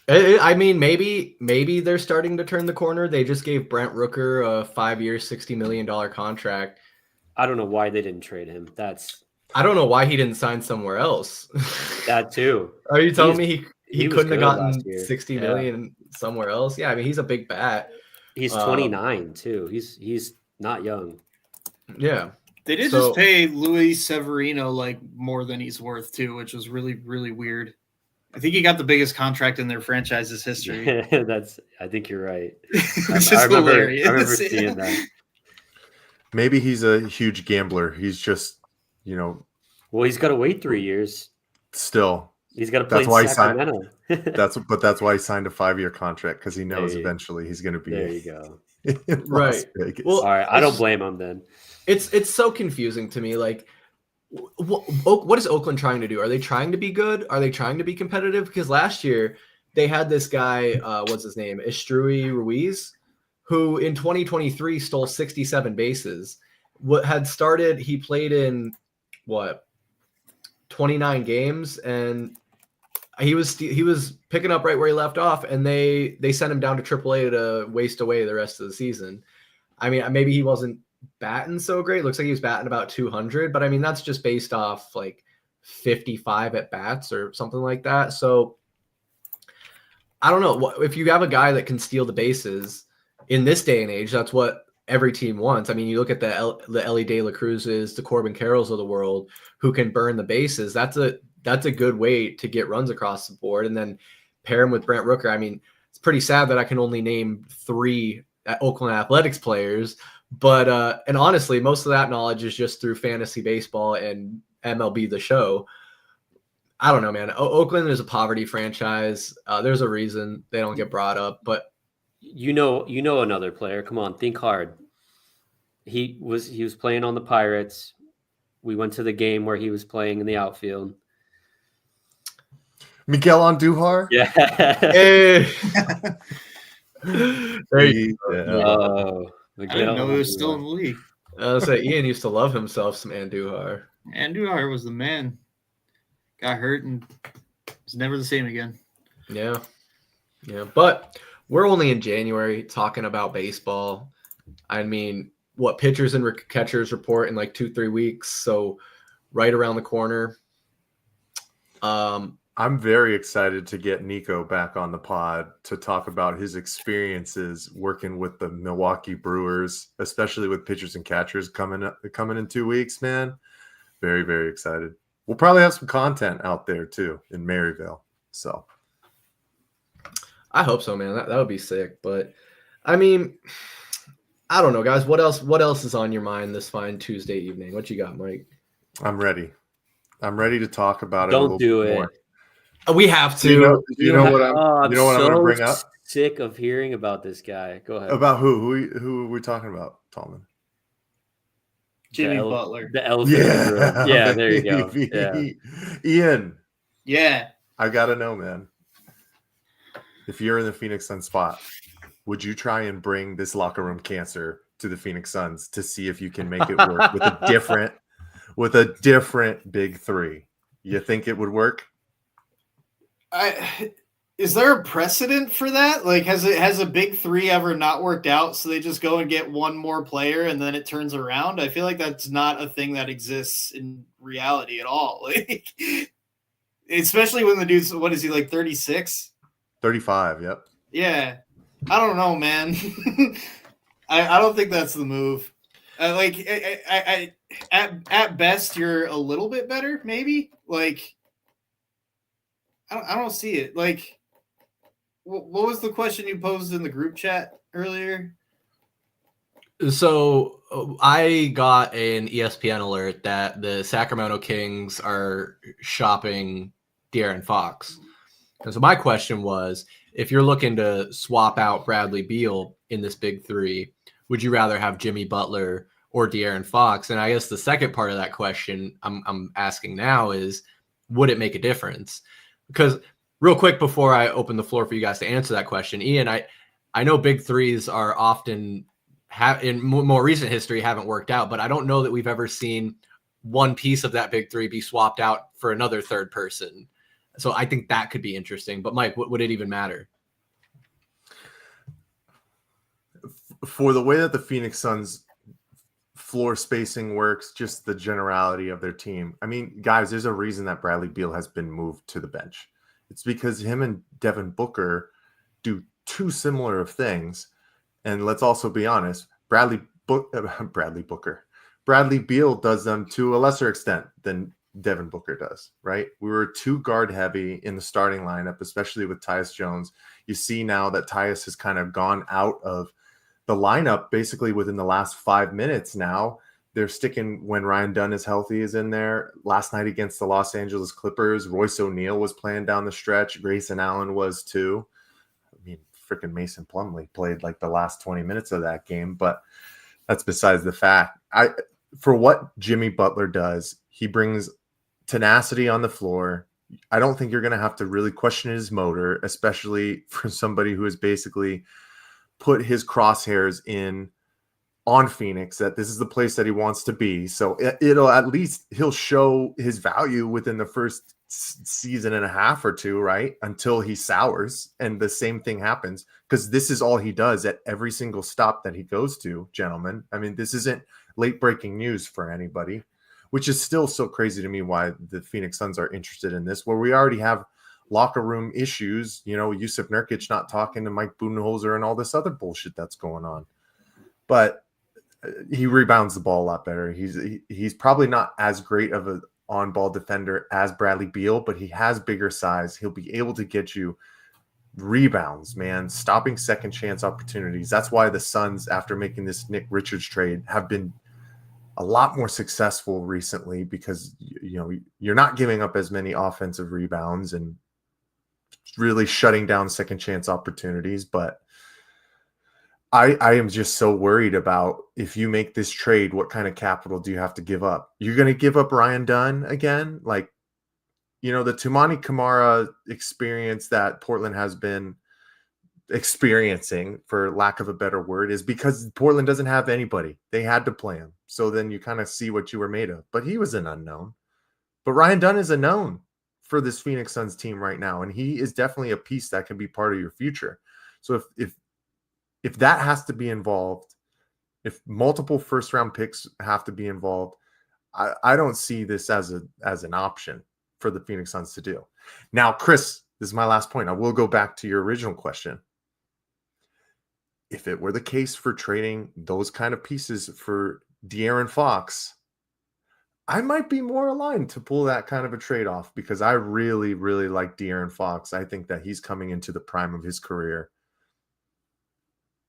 I mean, maybe they're starting to turn the corner. They just gave Brent Rooker a 5-year, $60 million contract. I don't know why they didn't trade him. I don't know why he didn't sign somewhere else. That too. Are you telling me he couldn't have gotten $60 million somewhere else? Yeah, I mean, he's a big bat. He's 29 too. He's not young. Yeah. They did just pay Luis Severino more than he's worth too, which was really, really weird. I think he got the biggest contract in their franchise's history. I think you're right. I remember seeing that. Maybe he's a huge gambler. He's just, Well, he's got to wait 3 years. Still, he's got to play in Sacramento. That's why he signed a 5-year contract, because he knows eventually he's going to be. There you go. Right. Well, all right. I don't blame him then. It's so confusing to me. Like, what is Oakland trying to do? Are they trying to be good? Are they trying to be competitive? Because last year they had this guy, what's his name, Estrui Ruiz, who in 2023 stole 67 bases. He played in 29 games, and he was picking up right where he left off, and they sent him down to AAA to waste away the rest of the season. I mean, maybe he wasn't batting so great. Looks like he was batting about 200, but I mean, that's just based off like 55 at bats or something like that. So I don't know. If you have a guy that can steal the bases in this day and age, that's what every team wants. I mean, you look at the Ellie De La Cruzes, the Corbin Carrolls of the world who can burn the bases. That's a good way to get runs across the board. And then pair him with Brent Rooker. I mean, it's pretty sad that I can only name 3 Oakland Athletics players, but and honestly, most of that knowledge is just through fantasy baseball and MLB The Show. I don't know, man. Oakland is a poverty franchise. There's a reason they don't get brought up, but you know another player. Come on, think hard. He was playing on the Pirates. We went to the game where he was playing in the outfield. Miguel Andujar? Yeah. Hey. There you go. Oh, I didn't know he was still in the league. I was say Ian used to love himself some Andujar. Andujar was the man. Got hurt and was never the same again. Yeah. But we're only in January talking about baseball. I mean, what pitchers and catchers report in like 2-3 weeks, so right around the corner. I'm very excited to get Nico back on the pod to talk about his experiences working with the Milwaukee Brewers, especially with pitchers and catchers coming in 2 weeks, man. Very, very excited. We'll probably have some content out there too in Maryville. So I hope so, man. That would be sick. But I mean, I don't know, guys. What else is on your mind this fine Tuesday evening? What you got, Mike? I'm ready. I'm ready to talk about it. Don't do it. More. We have to. You know what I'm going to bring up? Sick of hearing about this guy. Go ahead. About who? Who are we talking about, Tallman? Jimmy Butler. The elephant in the room. Yeah, there you go. Yeah. Ian. Yeah. I got to know, man. If you're in the Phoenix Suns spot, would you try and bring this locker room cancer to the Phoenix Suns to see if you can make it work with a different big 3? You think it would work? Is there a precedent for that? Like, has a big 3 ever not worked out? So they just go and get one more player and then it turns around. I feel like that's not a thing that exists in reality at all. Like, especially when the dude's, what is he, like 36? 35. Yep. Yeah. I don't know, man. I don't think that's the move. At best, you're a little bit better, maybe. Like, I don't see it. Like, what was the question you posed in the group chat earlier? So I got an ESPN alert that the Sacramento Kings are shopping De'Aaron Fox. And so my question was, if you're looking to swap out Bradley Beal in this big 3, would you rather have Jimmy Butler or De'Aaron Fox? And I guess the second part of that question I'm asking now is, would it make a difference? Because real quick before I open the floor for you guys to answer that question, Ian, I know big 3s are often in more recent history haven't worked out, but I don't know that we've ever seen one piece of that big 3 be swapped out for another third person. So I think that could be interesting. But Mike, would it even matter? For the way that the Phoenix Suns floor spacing works, just the generality of their team. I mean, guys, there's a reason that Bradley Beal has been moved to the bench. It's because him and Devin Booker do 2 similar of things. And let's also be honest, Bradley Beal does them to a lesser extent than Devin Booker does, right? We were 2 guard heavy in the starting lineup, especially with Tyus Jones. You see now that Tyus has kind of gone out of the lineup basically within the last 5 minutes now. They're sticking when Ryan Dunn is healthy is in there. Last night against the Los Angeles Clippers, Royce O'Neal was playing down the stretch. Grayson Allen was too. I mean, freaking Mason Plumlee played like the last 20 minutes of that game, but that's besides the fact. For what Jimmy Butler does, he brings tenacity on the floor. I don't think you're going to have to really question his motor, especially for somebody who has basically put his crosshairs in on Phoenix, that this is the place that he wants to be. So it'll at least he'll show his value within the first season and a half or two, right? Until he sours and the same thing happens, because this is all he does at every single stop that he goes to, gentlemen. I mean, this isn't late breaking news for anybody, which is still so crazy to me why the Phoenix Suns are interested in this, where we already have locker room issues, Jusuf Nurkic not talking to Mike Budenholzer and all this other bullshit that's going on. But he rebounds the ball a lot better. He's probably not as great of an on-ball defender as Bradley Beal, but he has bigger size. He'll be able to get you rebounds, man, stopping second chance opportunities. That's why the Suns, after making this Nick Richards trade, have been a lot more successful recently, because you're not giving up as many offensive rebounds and really shutting down second chance opportunities. But I am just so worried about, if you make this trade, what kind of capital do you have to give up? You're going to give up Ryan Dunn again? Like, the Toumani Camara experience that Portland has been experiencing, for lack of a better word, is because Portland doesn't have anybody. They had to play him. So then you kind of see what you were made of. But he was an unknown. But Ryan Dunn is a known for this Phoenix Suns team right now. And he is definitely a piece that can be part of your future. So if that has to be involved, if multiple first round picks have to be involved, I don't see this as an option for the Phoenix Suns to do. Now, Chris, this is my last point. I will go back to your original question. If it were the case for trading those kind of pieces for De'Aaron Fox, I might be more aligned to pull that kind of a trade off, because I really, really like De'Aaron Fox. I think that he's coming into the prime of his career.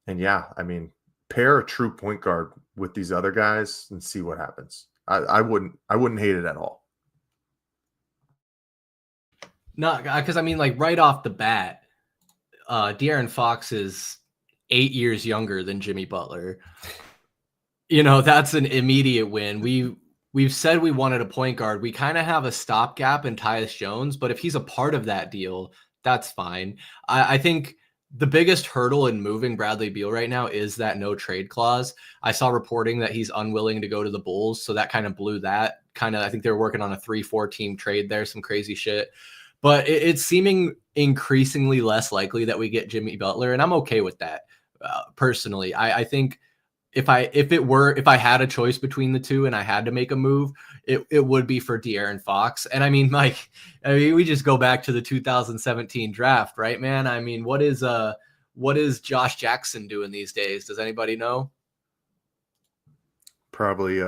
And yeah, I mean, pair a true point guard with these other guys and see what happens. I wouldn't hate it at all. No, because I mean, like, right off the bat, De'Aaron Fox is 8 years younger than Jimmy Butler. That's an immediate win. We've said we wanted a point guard. We kind of have a stopgap in Tyus Jones, but if he's a part of that deal, that's fine. I think the biggest hurdle in moving Bradley Beal right now is that no trade clause. I saw reporting that he's unwilling to go to the Bulls, so that kind of blew that. I think they were working on a 3-4 team trade there, some crazy shit. But it's seeming increasingly less likely that we get Jimmy Butler, and I'm okay with that personally. I think if I had a choice between the two and I had to make a move, it would be for De'Aaron Fox. And I mean, Mike, we just go back to the 2017 draft, right, man? I mean, what is Josh Jackson doing these days? Does anybody know? Probably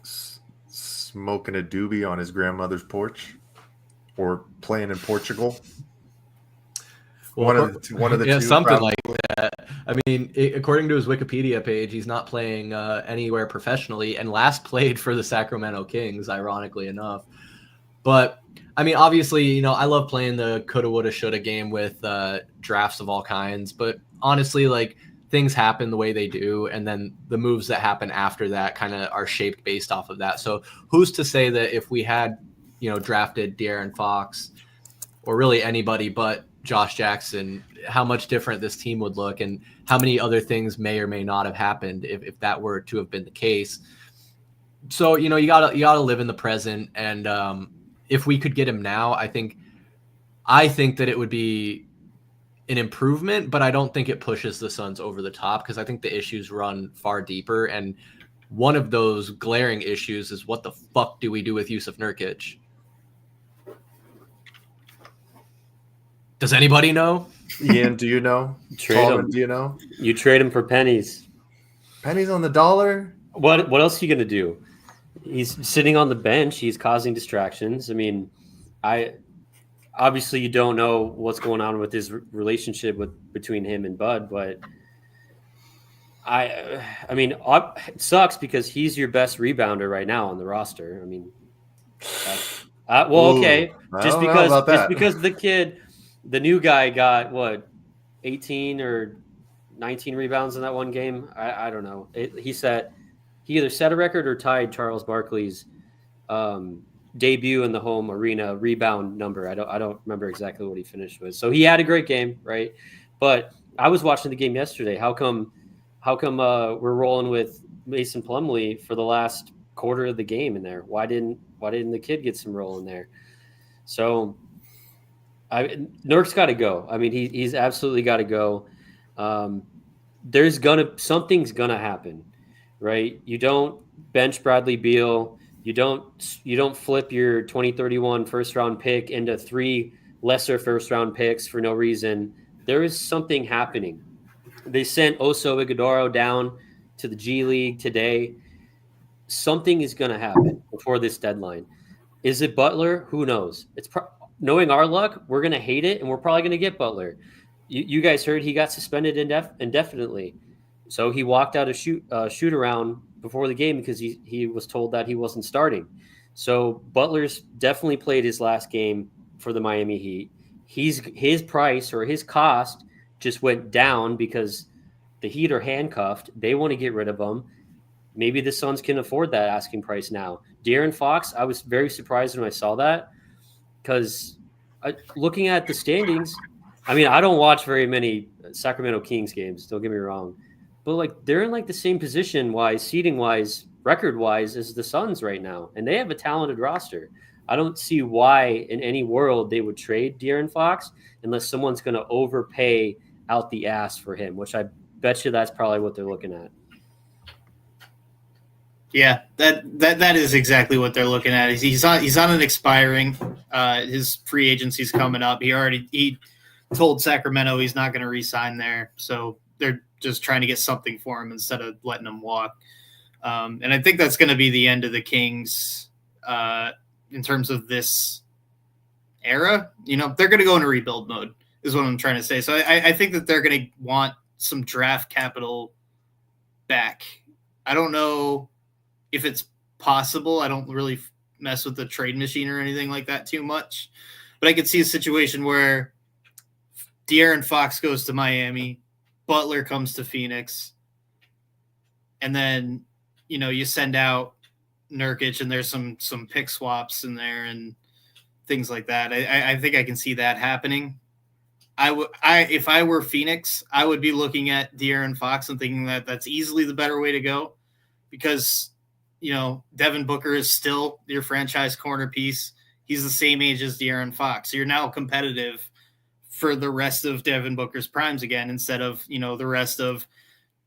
smoking a doobie on his grandmother's porch, or playing in Portugal. Well, one of the two, something probably. like that. I mean, according to his Wikipedia page, he's not playing anywhere professionally, and last played for the Sacramento Kings, ironically enough. But I mean, obviously, I love playing the coulda, woulda, shoulda game with drafts of all kinds. But honestly, like, things happen the way they do, and then the moves that happen after that kind of are shaped based off of that. So who's to say that if we had, drafted De'Aaron Fox, or really anybody but Josh Jackson, how much different this team would look, and how many other things may or may not have happened if that were to have been the case. So, you gotta live in the present. And if we could get him now, I think that it would be an improvement, but I don't think it pushes the Suns over the top, because I think the issues run far deeper. And one of those glaring issues is, what the fuck do we do with Jusuf Nurkic? Does anybody know? Ian, do you know? Trade him. Do you know? You trade him for pennies. Pennies on the dollar? What else are you going to do? He's sitting on the bench. He's causing distractions. I mean, obviously you don't know what's going on with his relationship between him and Bud, but I mean, it sucks because he's your best rebounder right now on the roster. I mean, okay, just because the kid, the new guy, got what, 18 or 19 rebounds in that one game. I don't know. He either set a record or tied Charles Barkley's debut in the home arena rebound number. I don't remember exactly what he finished with. So he had a great game, right? But I was watching the game yesterday. How come we're rolling with Mason Plumlee for the last quarter of the game in there? Why didn't the kid get some role in there? So Nurk's got to go. I mean, he's absolutely got to go. Something's gonna happen, right? You don't bench Bradley Beal. You don't flip your 2031 first round pick into 3 lesser first round picks for no reason. There is something happening. They sent Oso Ighodaro down to the G League today. Something is going to happen before this deadline. Is it Butler? Who knows? Knowing our luck, we're going to hate it, and we're probably going to get Butler. You guys heard he got suspended indefinitely. So he walked out a shoot around before the game because he was told that he wasn't starting. So Butler's definitely played his last game for the Miami Heat. His price or his cost just went down because the Heat are handcuffed. They want to get rid of him. Maybe the Suns can afford that asking price now. De'Aaron Fox, I was very surprised when I saw that because looking at the standings, I mean, I don't watch very many Sacramento Kings games, don't get me wrong. But like they're in like the same position wise, seating wise, record wise as the Suns right now. And they have a talented roster. I don't see why in any world they would trade De'Aaron Fox unless someone's going to overpay out the ass for him, which I bet you that's probably what they're looking at. Yeah, that is exactly what they're looking at. He's on an expiring. His free agency's coming up. He told Sacramento he's not going to re-sign there, so they're just trying to get something for him instead of letting him walk. And I think that's going to be the end of the Kings in terms of this era. You know, they're going to go into rebuild mode, is what I'm trying to say. So I think that they're going to want some draft capital back. I don't know if it's possible. I don't really mess with the trade machine or anything like that too much. But I could see a situation where De'Aaron Fox goes to Miami, Butler comes to Phoenix, and then, you know, you send out Nurkic and there's some pick swaps in there and things like that. I think I can see that happening. If I were Phoenix, I would be looking at De'Aaron Fox and thinking that that's easily the better way to go because, you know, Devin Booker is still your franchise corner piece. He's the same age as De'Aaron Fox. So you're now competitive for the rest of Devin Booker's primes again, instead of, you know, the rest of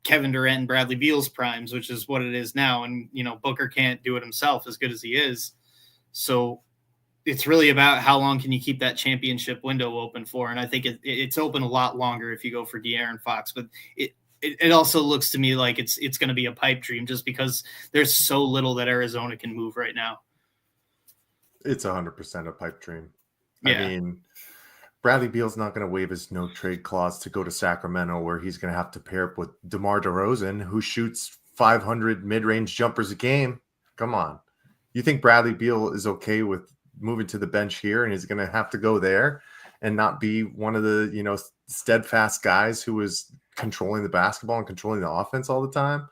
Kevin Durant and Bradley Beal's primes, which is what it is now. And, you know, Booker can't do it himself as good as he is. So it's really about how long can you keep that championship window open for. And I think it's open a lot longer if you go for De'Aaron Fox, but it also looks to me like it's going to be a pipe dream just because there's so little that Arizona can move right now. It's 100% a pipe dream. Yeah. I mean, Bradley Beal's not going to waive his no trade clause to go to Sacramento, where he's going to have to pair up with DeMar DeRozan, who shoots 500 mid-range jumpers a game. Come on. You think Bradley Beal is okay with moving to the bench here and he's going to have to go there and not be one of the, you know, steadfast guys who is controlling the basketball and controlling the offense all the time?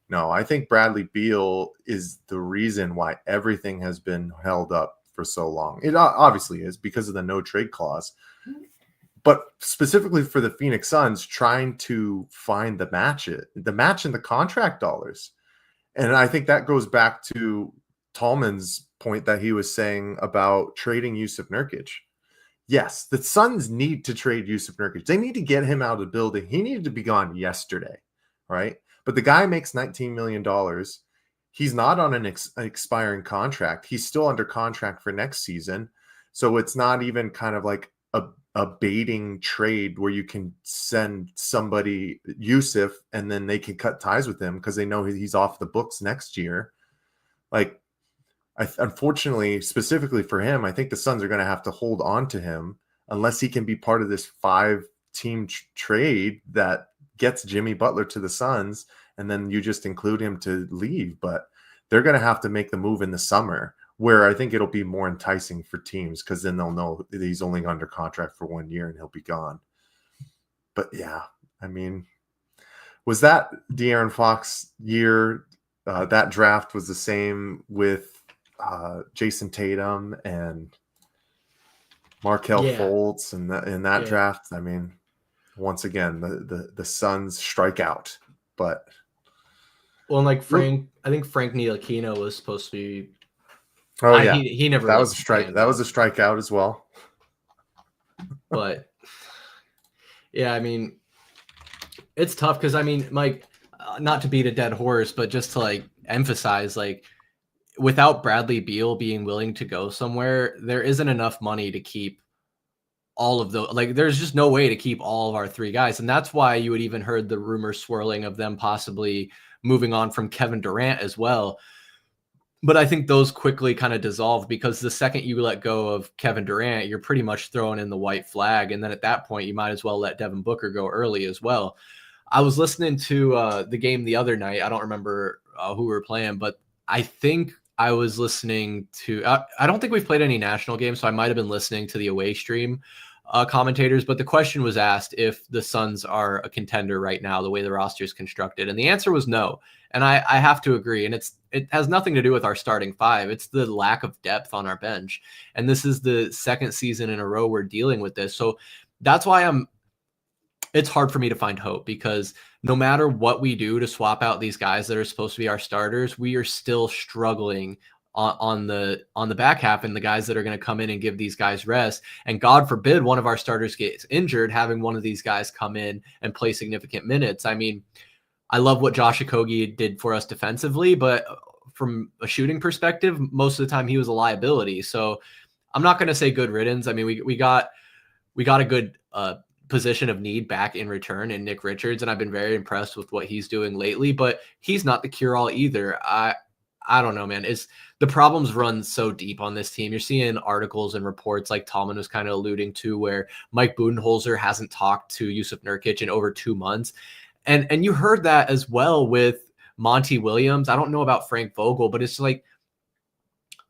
No, I think Bradley Beal is the reason why everything has been held up for so long. It obviously is because of the no trade clause, but specifically for the Phoenix Suns trying to find the match in the contract dollars. And I think that goes back to Tallman's point that he was saying about trading Jusuf Nurkic. Yes, the Suns need to trade Jusuf Nurkic. They need to get him out of the building. He needed to be gone yesterday, right? But the guy makes $19 million. He's not on an expiring contract. He's still under contract for next season. So it's not even kind of like a baiting trade where you can send somebody Jusuf and then they can cut ties with him because they know he's off the books next year. Like, unfortunately, specifically for him, I think the Suns are going to have to hold on to him unless he can be part of this 5-team trade that gets Jimmy Butler to the Suns, and then you just include him to leave. But they're going to have to make the move in the summer, where I think it'll be more enticing for teams because then they'll know that he's only under contract for 1 year and he'll be gone. But yeah, I mean, was that De'Aaron Fox year? That draft was the same with Jason Tatum and Markelle Fultz in that draft. I mean, once again, the Suns strike out. But well, and like I think Frank Ntilikina was supposed to be Oh yeah, he never. That let was a me strike. stand That up. was a strikeout as well. But yeah, I mean, it's tough because I mean, Mike, not to beat a dead horse, but just to like emphasize, like, without Bradley Beal being willing to go somewhere, there isn't enough money to keep all of the, like, there's just no way to keep all of our three guys. And that's why you had even heard the rumor swirling of them possibly moving on from Kevin Durant as well. But I think those quickly kind of dissolved, because the second you let go of Kevin Durant, you're pretty much throwing in the white flag. And then at that point, you might as well let Devin Booker go early as well. I was listening to the game the other night. I don't remember who we were playing, but I think I was listening to, I don't think we've played any national games, so I might have been listening to the away stream commentators, but the question was asked if the Suns are a contender right now, the way the roster is constructed. And the answer was no. And I have to agree. And it has nothing to do with our starting five. It's the lack of depth on our bench. And this is the second season in a row we're dealing with this. So that's why it's hard for me to find hope, because no matter what we do to swap out these guys that are supposed to be our starters, we are still struggling on the back half, and the guys that are going to come in and give these guys rest. And God forbid one of our starters gets injured, having one of these guys come in and play significant minutes. I mean, I love what Josh Okogie did for us defensively, but from a shooting perspective, most of the time he was a liability. So I'm not going to say good riddance. I mean, we got a good position of need back in return in Nick Richards, and I've been very impressed with what he's doing lately, but he's not the cure-all either. I don't know, man. The problems run so deep on this team. You're seeing articles and reports like Tallman was kind of alluding to, where Mike Budenholzer hasn't talked to Jusuf Nurkic in over 2 months. And you heard that as well with Monty Williams. I don't know about Frank Vogel, but it's like,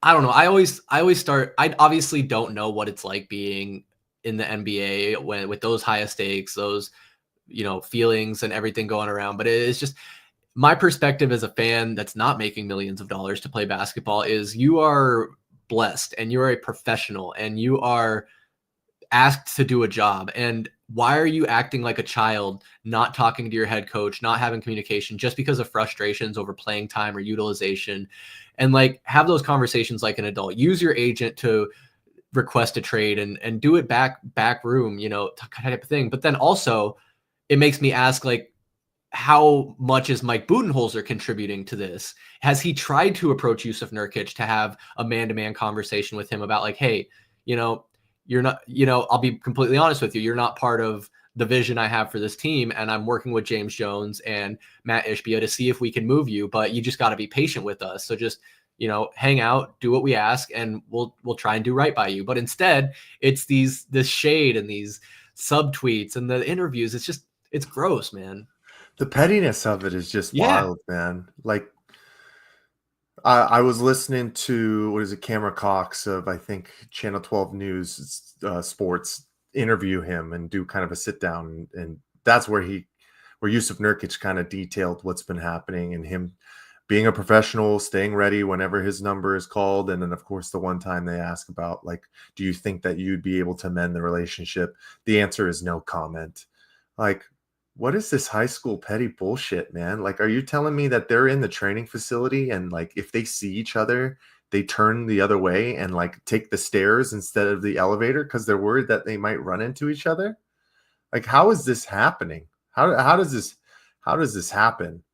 I don't know. I obviously don't know what it's like being in the NBA with those high stakes, those, feelings and everything going around. But it's just, my perspective as a fan that's not making millions of dollars to play basketball is, you are blessed and you're a professional and you are asked to do a job. And why are you acting like a child, not talking to your head coach, not having communication, just because of frustrations over playing time or utilization? And like, have those conversations like an adult. Use your agent to request a trade and do it back room, type of thing. But then also it makes me ask, like, how much is Mike Budenholzer contributing to this? Has he tried to approach Jusuf Nurkic to have a man-to-man conversation with him about, like, hey, you're not, I'll be completely honest with you, you're not part of the vision I have for this team, and I'm working with James Jones and Matt Ishbia to see if we can move you, but you just got to be patient with us. So just, hang out, do what we ask, and we'll try and do right by you. But instead, it's this shade and these subtweets and the interviews. It's gross, man. The pettiness of it is just wild, man. Like, I was listening to, Cameron Cox of, I think, Channel 12 News Sports interview him and do kind of a sit down, and that's where Jusuf Nurkic kind of detailed what's been happening, and him being a professional, staying ready whenever his number is called. And then, of course, the one time they ask about, like, do you think that you'd be able to mend the relationship? The answer is no comment. Like, what is this high school petty bullshit, man? Like, are you telling me that they're in the training facility and, like, if they see each other, they turn the other way and, like, take the stairs instead of the elevator because they're worried that they might run into each other? Like, how is this happening? How does this happen?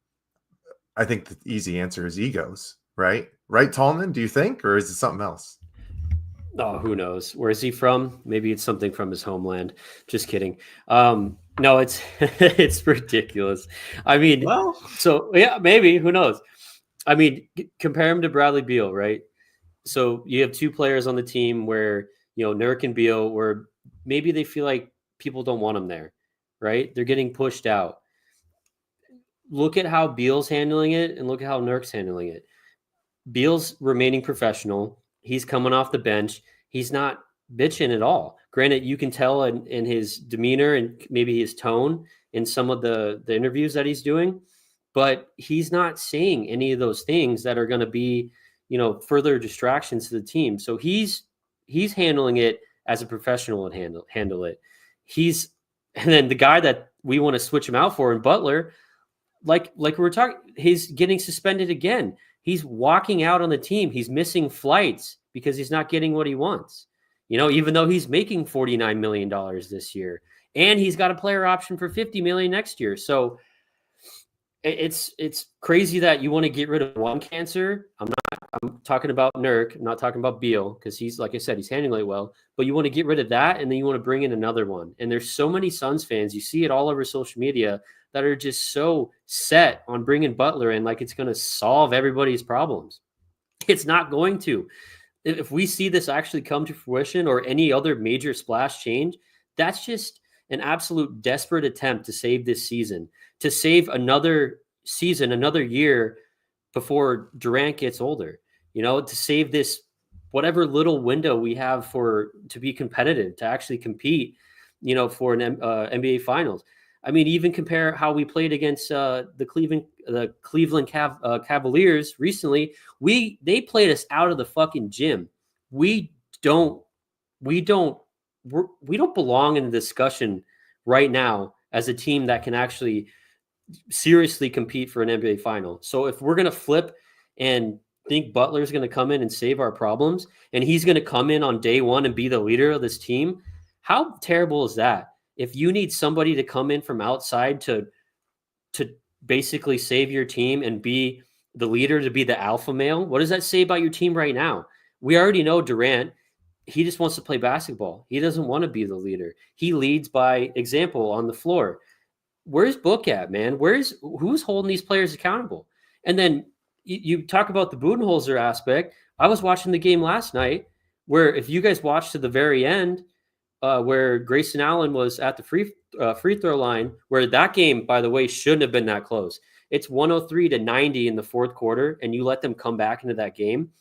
I think the easy answer is egos, right? Right, Tallman, do you think? Or is it something else? Oh, who knows? Where is he from? Maybe it's something from his homeland. Just kidding. No, it's it's ridiculous. I mean, Well, so yeah, maybe, who knows? I mean, compare him to Bradley Beal, right? So you have two players on the team where, Nurk and Beal, where maybe they feel like people don't want them there, right? They're getting pushed out. Look at how Beal's handling it and look at how Nurk's handling it. Beal's remaining professional. He's coming off the bench. He's not bitching at all. Granted, you can tell in his demeanor and maybe his tone in some of the interviews that he's doing, but he's not saying any of those things that are going to be, further distractions to the team. So he's handling it as a professional would handle it. And then the guy that we want to switch him out for in Butler, like we were talking, he's getting suspended again. He's walking out on the team. He's missing flights because he's not getting what he wants. Even though he's making $49 million this year, and he's got a player option for $50 million next year. So it's crazy that you want to get rid of one cancer. I'm talking about Nurk. I'm not talking about Beal because he's, like I said, he's handling it well. But you want to get rid of that, and then you want to bring in another one. And there's so many Suns fans. You see it all over social media that are just so set on bringing Butler in like it's going to solve everybody's problems. It's not going to. If we see this actually come to fruition or any other major splash change, that's just an absolute desperate attempt to save this season, to save another season, another year before Durant gets older, to save this whatever little window we have to be competitive, to actually compete, for an NBA Finals. I mean, even compare how we played against the Cleveland Cavaliers recently. They played us out of the fucking gym. We don't belong in the discussion right now as a team that can actually seriously compete for an NBA final. So if we're going to flip and think Butler's going to come in and save our problems, and he's going to come in on day one and be the leader of this team, how terrible is that? If you need somebody to come in from outside to basically save your team and be the leader, to be the alpha male, what does that say about your team right now? We already know Durant, he just wants to play basketball. He doesn't want to be the leader. He leads by example on the floor. Where's Book at, man? Who's holding these players accountable? And then you talk about the Budenholzer aspect. I was watching the game last night where, if you guys watched to the very end, where Grayson Allen was at the free throw line, where that game, by the way, shouldn't have been that close. It's 103-90 in the fourth quarter, and you let them come back into that game.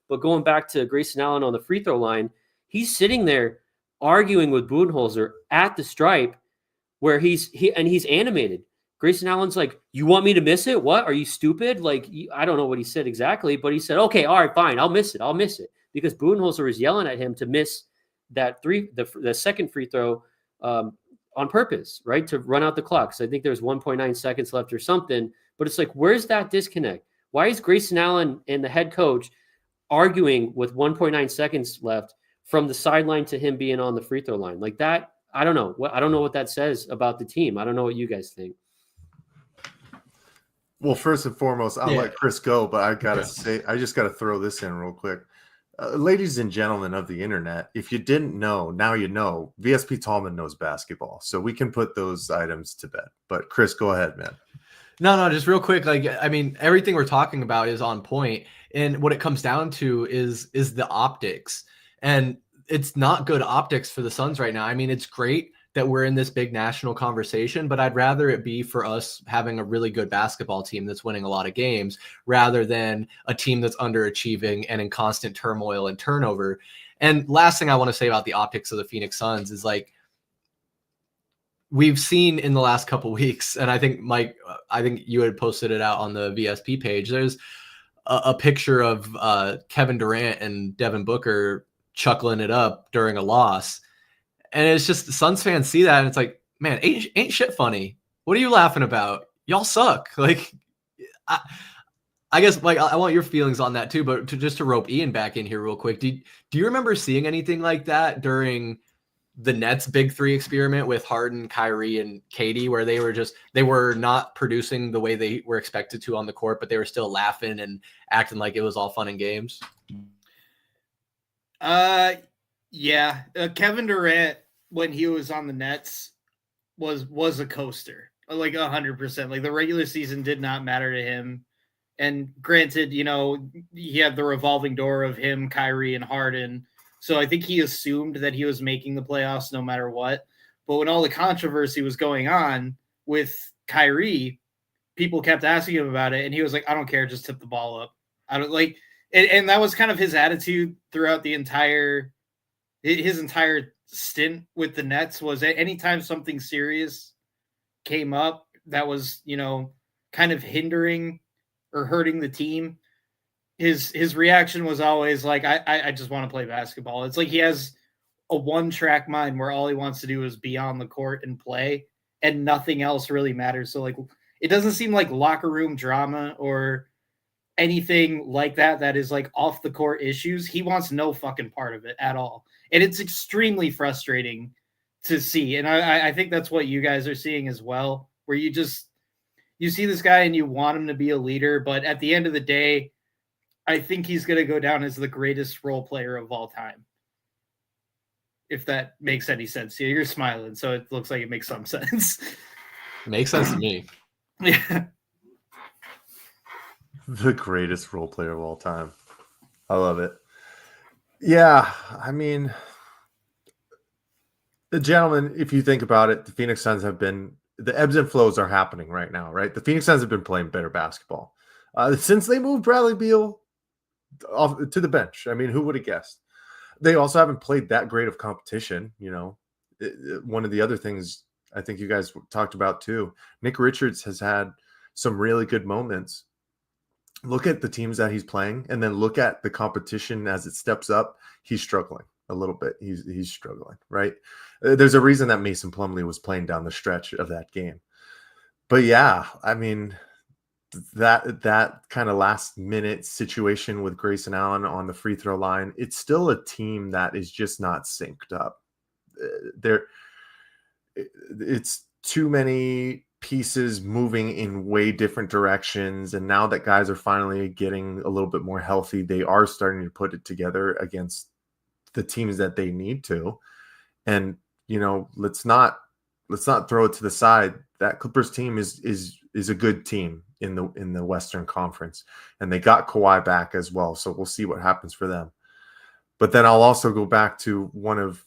But going back to Grayson Allen on the free throw line, he's sitting there arguing with Budenholzer at the stripe, where he's animated. Grayson Allen's like, "You want me to miss it? What? Are you stupid?" Like, I don't know what he said exactly, but he said, "Okay, all right, fine, I'll miss it," because Budenholzer was yelling at him to miss that the second free throw on purpose, right, to run out the clock. So I think there's 1.9 seconds left or something. But it's like, where's that disconnect? Why is Grayson Allen and the head coach arguing with 1.9 seconds left from the sideline to him being on the free throw line? Like that, I don't know. I don't know what that says about the team. I don't know what you guys think. Well, first and foremost, I'll let Chris go, but I gotta say, I just gotta throw this in real quick. Ladies and gentlemen of the internet, if you didn't know, now you know. VSP Tallman knows basketball, so we can put those items to bed. But Chris, go ahead, man. No, just real quick. Like, I mean, everything we're talking about is on point, and what it comes down to is the optics, and it's not good optics for the Suns right now. I mean, it's great that we're in this big national conversation, but I'd rather it be for us having a really good basketball team that's winning a lot of games rather than a team that's underachieving and in constant turmoil and turnover. And last thing I want to say about the optics of the Phoenix Suns is, like, we've seen in the last couple of weeks, and I think, Mike, I think you had posted it out on the VSP page, there's a picture of Kevin Durant and Devin Booker chuckling it up during a loss. And it's just, the Suns fans see that and it's like, man, ain't shit funny. What are you laughing about? Y'all suck. Like, I guess, like, I want your feelings on that too, but just to rope Ian back in here real quick. Do you remember seeing anything like that during the Nets' Big Three experiment with Harden, Kyrie, and KD, where they were not producing the way they were expected to on the court, but they were still laughing and acting like it was all fun and games? Yeah. Kevin Durant, when he was on the Nets, was a coaster, like 100%. Like, the regular season did not matter to him. And granted, he had the revolving door of him, Kyrie, and Harden. So I think he assumed that he was making the playoffs no matter what. But when all the controversy was going on with Kyrie, people kept asking him about it, and he was like, "I don't care, just tip the ball up." I don't like, and that was kind of his attitude throughout his entire stint with the Nets. Was anytime something serious came up that was, kind of hindering or hurting the team, his reaction was always like, I just want to play basketball. It's like he has a one-track mind where all he wants to do is be on the court and play, and nothing else really matters. So, like, it doesn't seem like locker room drama or anything like that is like off the court issues. He wants no fucking part of it at all. And it's extremely frustrating to see. And I think that's what you guys are seeing as well, where you see this guy and you want him to be a leader, but at the end of the day, I think he's going to go down as the greatest role player of all time. If that makes any sense. Yeah, you're smiling, so it looks like it makes some sense. Makes sense to me. Yeah. The greatest role player of all time. I love it. Yeah, I mean, the gentleman, if you think about it, the Phoenix Suns have been, the ebbs and flows are happening right now, right? The Phoenix Suns have been playing better basketball since they moved Bradley Beal off to the bench. I mean, who would have guessed? They also haven't played that great of competition. You know, one of the other things I think you guys talked about too, Nick Richards has had some really good moments. Look at the teams that he's playing, and then look at the competition as it steps up. He's struggling a little bit. He's struggling, right? There's a reason that Mason Plumlee was playing down the stretch of that game. But yeah, I mean, that kind of last minute situation with Grayson Allen on the free throw line, it's still a team that is just not synced up. It's too many pieces moving in way different directions, and now that guys are finally getting a little bit more healthy, they are starting to put it together against the teams that they need to. And you know, let's not throw it to the side. That Clippers team is a good team in the Western Conference, and they got Kawhi back as well, so we'll see what happens for them. But then I'll also go back to one of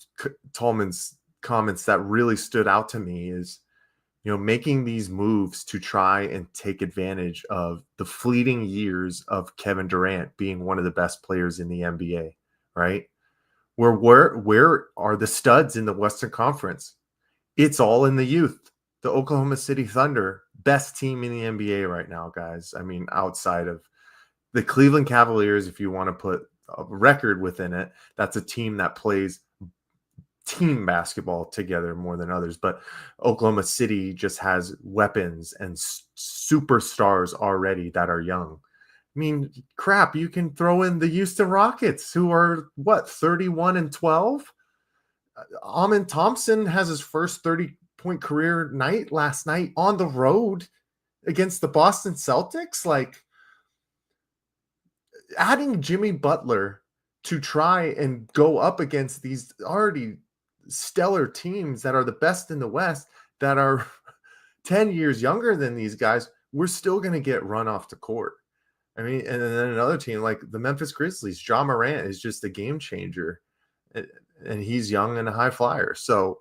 Tallman's comments that really stood out to me is, you know, making these moves to try and take advantage of the fleeting years of Kevin Durant being one of the best players in the NBA, right? Where are the studs in the Western Conference? It's all in the youth. The Oklahoma City Thunder, best team in the NBA right now, guys. I mean, outside of the Cleveland Cavaliers, if you want to put a record within it, that's a team that plays team basketball together more than others. But Oklahoma City just has weapons and superstars already that are young. I mean, crap, you can throw in the Houston Rockets, who are, 31-12? Amin Thompson has his first 30-point career night last night on the road against the Boston Celtics. Like, adding Jimmy Butler to try and go up against these already stellar teams that are the best in the West, that are 10 years younger than these guys, we're still going to get run off the court. I mean, and then another team like the Memphis Grizzlies, Ja Morant is just a game changer, and he's young and a high flyer. So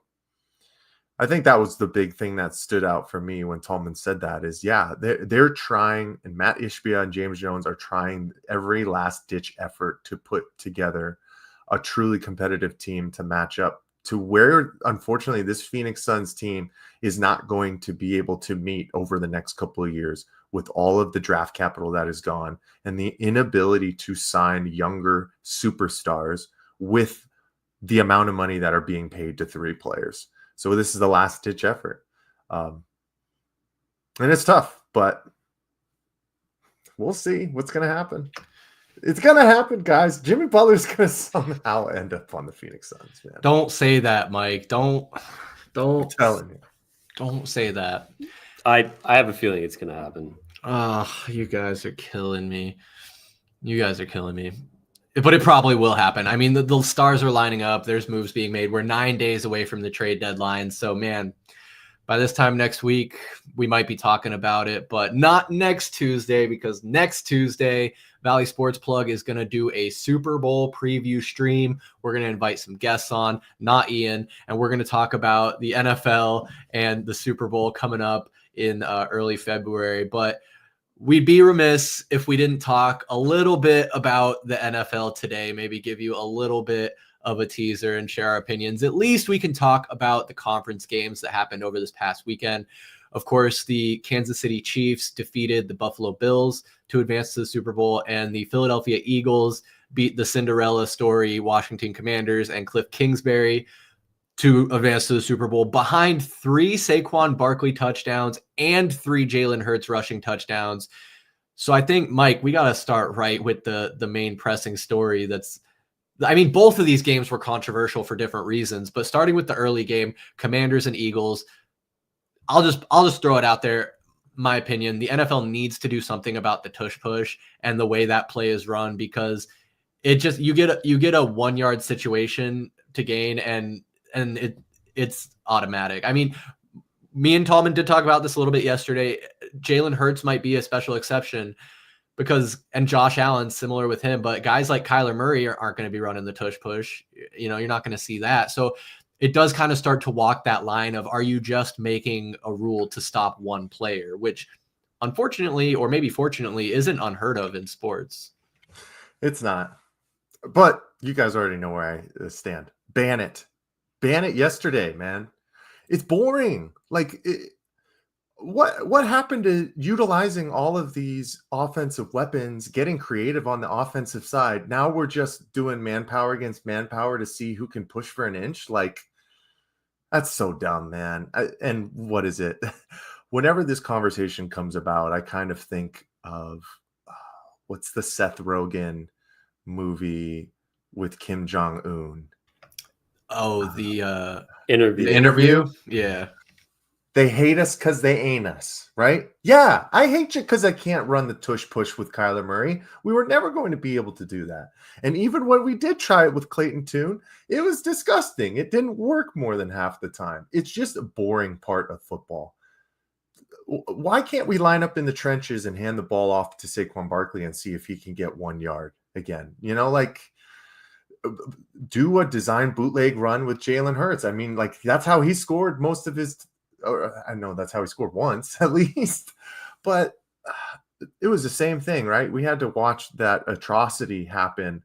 I think that was the big thing that stood out for me when Tallman said that is, yeah, they're trying, and Matt Ishbia and James Jones are trying every last ditch effort to put together a truly competitive team to match up to where, unfortunately, this Phoenix Suns team is not going to be able to meet over the next couple of years, with all of the draft capital that is gone and the inability to sign younger superstars with the amount of money that are being paid to three players. So this is the last ditch effort. And it's tough, but we'll see what's going to happen. It's going to happen, guys. Jimmy Butler's going to somehow end up on the Phoenix Suns, man. Don't say that, Mike. Don't I'm telling you. Don't say that. I have a feeling it's going to happen. Oh, you guys are killing me. But it probably will happen. I mean, the stars are lining up. There's moves being made. We're 9 days away from the trade deadline. So, man, by this time next week, we might be talking about it, but not next Tuesday, because next Tuesday, Valley Sports Plug is going to do a Super Bowl preview stream. We're going to invite some guests on, not Ian, and we're going to talk about the NFL and the Super Bowl coming up in early February. But we'd be remiss if we didn't talk a little bit about the NFL today, maybe give you a little bit of a teaser and share our opinions. At least we can talk about the conference games that happened over this past weekend. Of course, the Kansas City Chiefs defeated the Buffalo Bills to advance to the Super Bowl, and the Philadelphia Eagles beat the Cinderella story Washington Commanders and Cliff Kingsbury to advance to the Super Bowl behind 3 Saquon Barkley touchdowns and 3 Jalen Hurts rushing touchdowns. So I think, Mike, we got to start right with the main pressing story. Both of these games were controversial for different reasons, but starting with the early game, Commanders and Eagles, I'll just throw it out there. My opinion, the NFL needs to do something about the tush push and the way that play is run, because it just, you get a 1 yard situation to gain and it's automatic. I mean, me and Tallman did talk about this a little bit yesterday. Jalen Hurts might be a special exception and Josh Allen, similar with him, but guys like Kyler Murray aren't going to be running the tush push. You're not going to see that. So it does kind of start to walk that line of, are you just making a rule to stop one player, which unfortunately, or maybe fortunately, isn't unheard of in sports. It's not. But you guys already know where I stand. Ban it. Ban it yesterday, man. It's boring. Like, what happened to utilizing all of these offensive weapons, getting creative on the offensive side? Now we're just doing manpower against manpower to see who can push for an inch. Like, that's so dumb, man. And what is it? Whenever this conversation comes about, I kind of think of what's the Seth Rogen movie with Kim Jong-un? Oh, the Interview. The interview? Yeah. They hate us because they ain't us, right? Yeah, I hate you because I can't run the tush push with Kyler Murray. We were never going to be able to do that. And even when we did try it with Clayton Tune, it was disgusting. It didn't work more than half the time. It's just a boring part of football. Why can't we line up in the trenches and hand the ball off to Saquon Barkley and see if he can get 1 yard again? Do a design bootleg run with Jalen Hurts. I mean, like, that's how he scored most of his. I know that's how he scored once at least, but it was the same thing, right? We had to watch that atrocity happen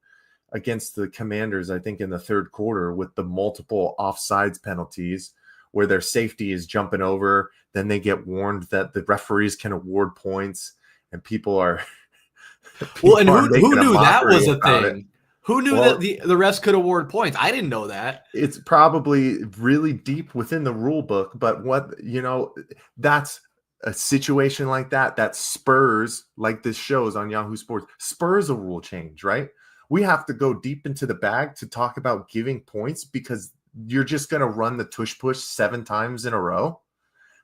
against the Commanders, I think, in the third quarter with the multiple offsides penalties where their safety is jumping over. Then they get warned that the referees can award points, and people are. Well, and who knew that was a thing? Who knew that the refs could award points? I didn't know that. It's probably really deep within the rule book, but that's a situation like that spurs, like this shows on Yahoo Sports, spurs a rule change, right? We have to go deep into the bag to talk about giving points because you're just going to run the tush push 7 times in a row.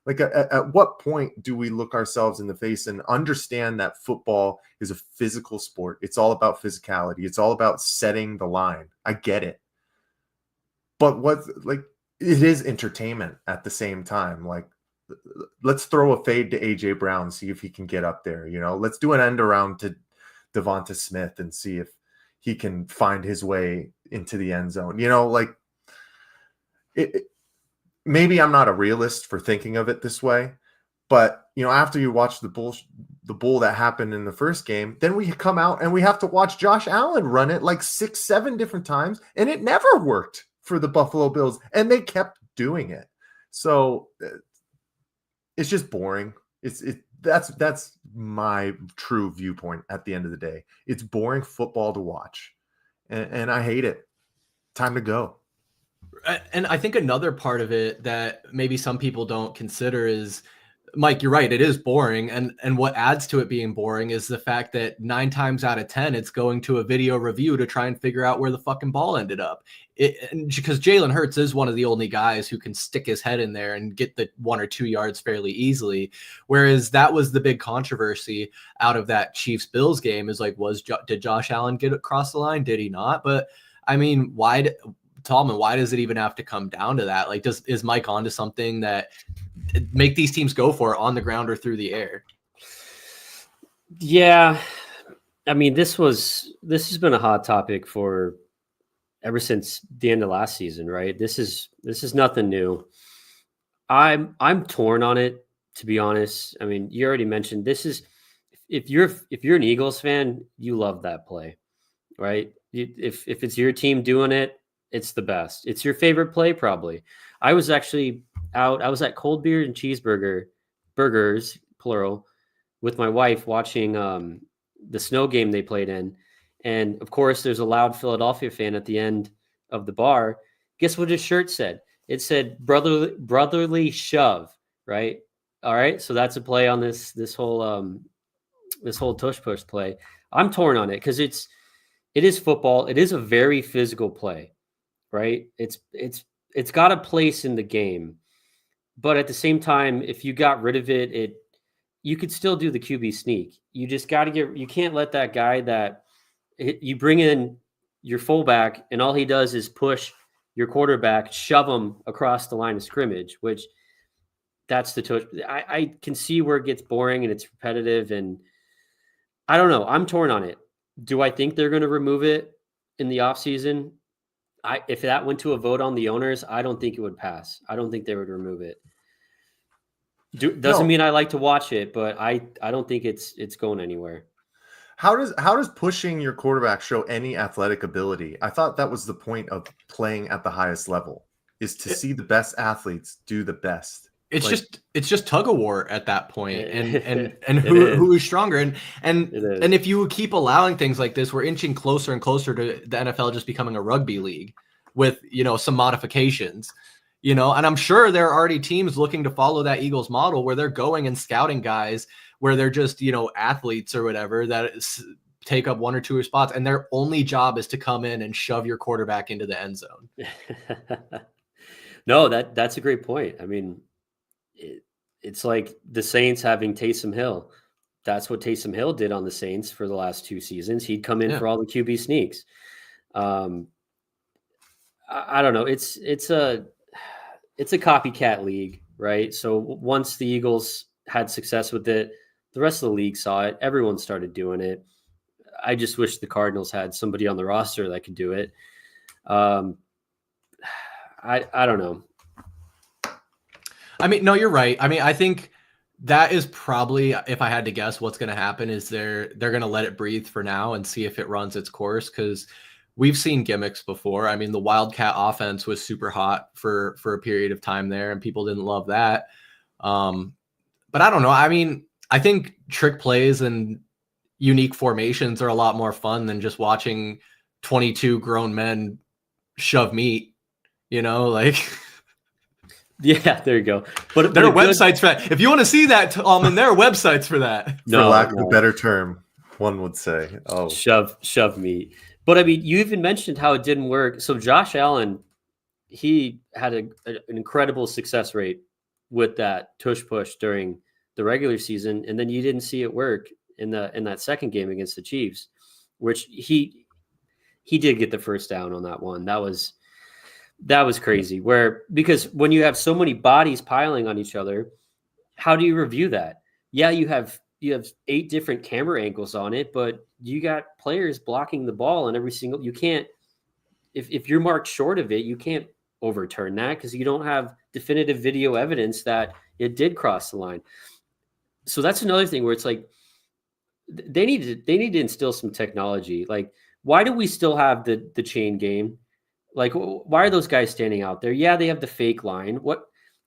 Like, at what point do we look ourselves in the face and understand that football is a physical sport? It's all about physicality. It's all about setting the line. I get it. But it is entertainment at the same time. Like, let's throw a fade to AJ Brown, see if he can get up there. Let's do an end around to Devonta Smith and see if he can find his way into the end zone. Maybe I'm not a realist for thinking of it this way, but after you watch the bull that happened in the first game, then we come out and we have to watch Josh Allen run it like 6-7 different times, and it never worked for the Buffalo Bills, and they kept doing it. So it's just boring. That's my true viewpoint at the end of the day. It's boring football to watch, and I hate it. Time to go. And I think another part of it that maybe some people don't consider is, Mike, you're right, it is boring. And what adds to it being boring is the fact that 9 times out of 10, it's going to a video review to try and figure out where the fucking ball ended up. Because Jalen Hurts is one of the only guys who can stick his head in there and get the 1 or 2 yards fairly easily. Whereas that was the big controversy out of that Chiefs-Bills game, is like, did Josh Allen get across the line? Did he not? But I mean, Tallman, why does it even have to come down to that? Like, is Mike onto something that make these teams go for it on the ground or through the air? Yeah. I mean, this has been a hot topic for ever since the end of last season, right? This is nothing new. I'm torn on it, to be honest. I mean, you already mentioned this is, if you're an Eagles fan, you love that play, right? If it's your team doing it, it's the best. It's your favorite play, probably. I was actually out. I was at Cold Beer and Burgers, plural, with my wife watching the snow game they played in. And, of course, there's a loud Philadelphia fan at the end of the bar. Guess what his shirt said? It said brotherly shove, right? All right, so that's a play on this whole this whole tush push play. I'm torn on it because it is football. It is a very physical play, right? It's got a place in the game, but at the same time, if you got rid of it, you could still do the QB sneak. You just got to you can't let that guy that you bring in your fullback and all he does is push your quarterback, shove him across the line of scrimmage, which that's the tush. I can see where it gets boring and it's repetitive, and I don't know. I'm torn on it. Do I think they're going to remove it in the offseason? If that went to a vote on the owners, I don't think it would pass. I don't think they would remove it. Doesn't mean I like to watch it, but I don't think it's going anywhere. How does pushing your quarterback show any athletic ability? I thought that was the point of playing at the highest level, is to see the best athletes do the best. It's just tug of war at that point, and who is stronger, and if you keep allowing things like this, we're inching closer and closer to the NFL just becoming a rugby league with some modifications, and I'm sure there are already teams looking to follow that Eagles model where they're going and scouting guys where they're just athletes or whatever that take up one or two spots, and their only job is to come in and shove your quarterback into the end zone. No, that's a great point. I mean, it's like the Saints having Taysom Hill. That's what Taysom Hill did on the Saints for the last 2 seasons. He'd come in for all the QB sneaks. I don't know. It's a copycat league, right? So once the Eagles had success with it, the rest of the league saw it. Everyone started doing it. I just wish the Cardinals had somebody on the roster that could do it. I don't know. I mean, no, you're right. I mean, I think that is probably, if I had to guess, what's going to happen is they're going to let it breathe for now and see if it runs its course, because we've seen gimmicks before. I mean, the Wildcat offense was super hot for a period of time there, and people didn't love that. But I don't know. I mean, I think trick plays and unique formations are a lot more fun than just watching 22 grown men shove meat, like... Yeah, there you go. But there are websites for that. If you want to see that, Tallman, there are websites for that. For lack of a better term, one would say. Oh, shove meat. But I mean, you even mentioned how it didn't work. So Josh Allen, he had an incredible success rate with that tush push during the regular season, and then you didn't see it work in that second game against the Chiefs, which he did get the first down on that one. That was crazy. Because when you have so many bodies piling on each other, how do you review that? Yeah, you have 8 different camera angles on it, but you got players blocking the ball and you can't, if you're marked short of it, you can't overturn that because you don't have definitive video evidence that it did cross the line. So that's another thing where it's like they need to instill some technology. Like, why do we still have the chain game? Like, why are those guys standing out there? Yeah, they have the fake line.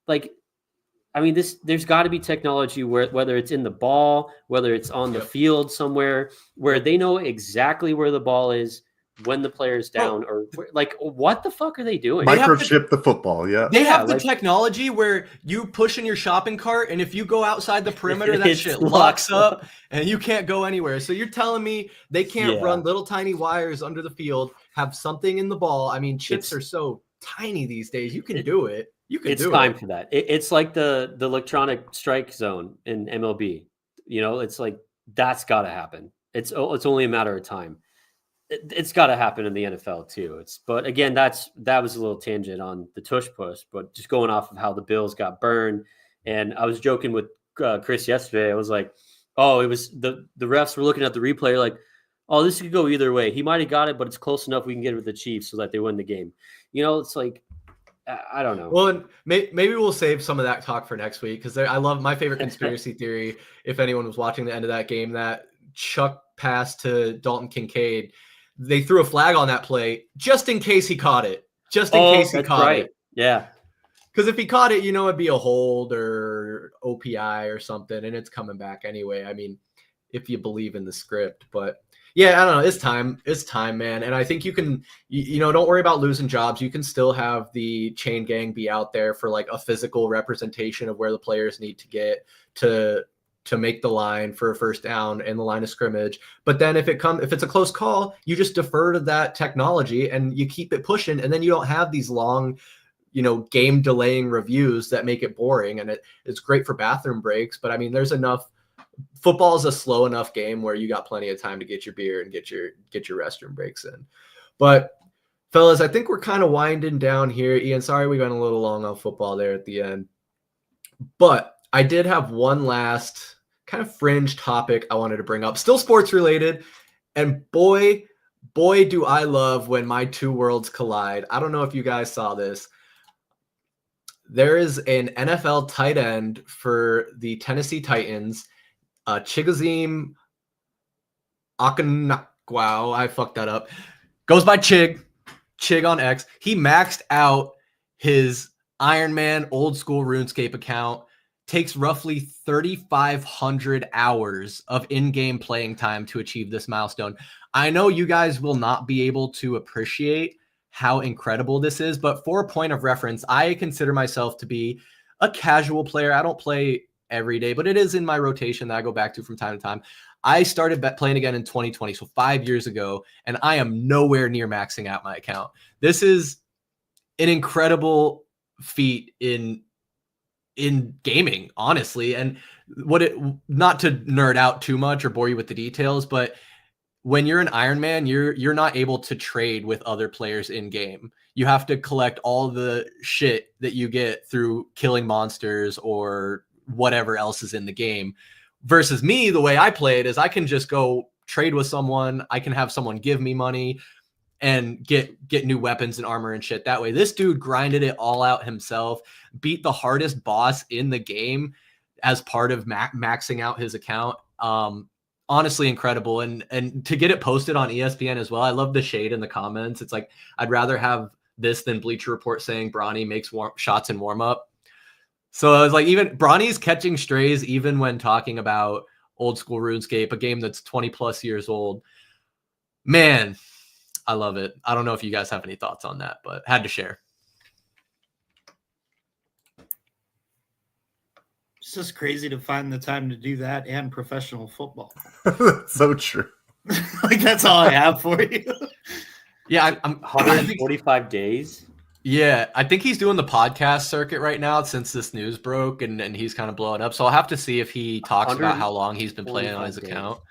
There's got to be technology whether it's in the ball, whether it's on the field somewhere, where they know exactly where the ball is when the player's down, or like, what the fuck are they doing? Microchip the football, yeah. They have the technology where you push in your shopping cart, and if you go outside the perimeter, that shit locks up, and you can't go anywhere. So you're telling me they can't run little tiny wires under the field, have something in the ball? I mean, chips are so tiny these days. You can do it. It's time for that. It's like the electronic strike zone in MLB. It's like that's got to happen. It's only a matter of time. It's got to happen in the NFL too. But again, that was a little tangent on the tush push, but just going off of how the Bills got burned. And I was joking with Chris yesterday. I was like, oh, it was the refs were looking at the replay like, oh, this could go either way. He might have got it, but it's close enough we can get it with the Chiefs so that they win the game. It's like, I don't know. Well, and maybe we'll save some of that talk for next week, because I love my favorite conspiracy theory. If anyone was watching the end of that game, that Chuck pass to Dalton Kincaid, they threw a flag on that play just in case he caught it. Just in case he caught it. Yeah. Because if he caught it, it'd be a hold or OPI or something, and it's coming back anyway. I mean, if you believe in the script. But yeah, I don't know. It's time. It's time, man. And I think you can, don't worry about losing jobs. You can still have the chain gang be out there for like a physical representation of where the players need to get to to make the line for a first down in the line of scrimmage. But then if it's a close call, you just defer to that technology and you keep it pushing. And then you don't have these long, game delaying reviews that make it boring. And it's great for bathroom breaks. But I mean, there's enough. Football is a slow enough game where you got plenty of time to get your beer and get your restroom breaks in. But fellas, I think we're kind of winding down here. Ian, sorry we went a little long on football there at the end. But I did have one last kind of fringe topic I wanted to bring up, still sports related. And boy, do I love when my two worlds collide. I don't know if you guys saw this. There is an NFL tight end for the Tennessee Titans, Chigoziem Okonkwo. I fucked that up. Goes by Chig on X. He maxed out his Iron Man old school RuneScape account. Takes roughly 3,500 hours of in-game playing time to achieve this milestone. I know you guys will not be able to appreciate how incredible this is, but for a point of reference, I consider myself to be a casual player. I don't play every day, but it is in my rotation that I go back to from time to time. I started playing again in 2020, so 5 years ago, and I am nowhere near maxing out my account. This is an incredible feat in gaming, honestly. And not to nerd out too much or bore you with the details, but when you're an Iron Man, you're not able to trade with other players in game. You have to collect all the shit that you get through killing monsters or whatever else is in the game. Versus me, the way I play it is I can just go trade with someone. I can have someone give me money and get new weapons and armor and shit that way. This dude grinded it all out himself, beat the hardest boss in the game as part of maxing out his account. Honestly incredible. And to get it posted on ESPN as well. I love the shade in the comments. It's like, I'd rather have this than Bleacher Report saying Bronny makes shots in warm up. So I was like, even Bronny's catching strays, even when talking about old school RuneScape, a game that's 20 plus years old. Man, I love it. I don't know if you guys have any thoughts on that, but had to share. It's just crazy to find the time to do that and professional football. That's so true. Like, that's all I have for you. Yeah, I'm 145 days. Yeah, I think he's doing the podcast circuit right now since this news broke, and he's kind of blowing up. So I'll have to see if he talks about how long he's been playing on his account.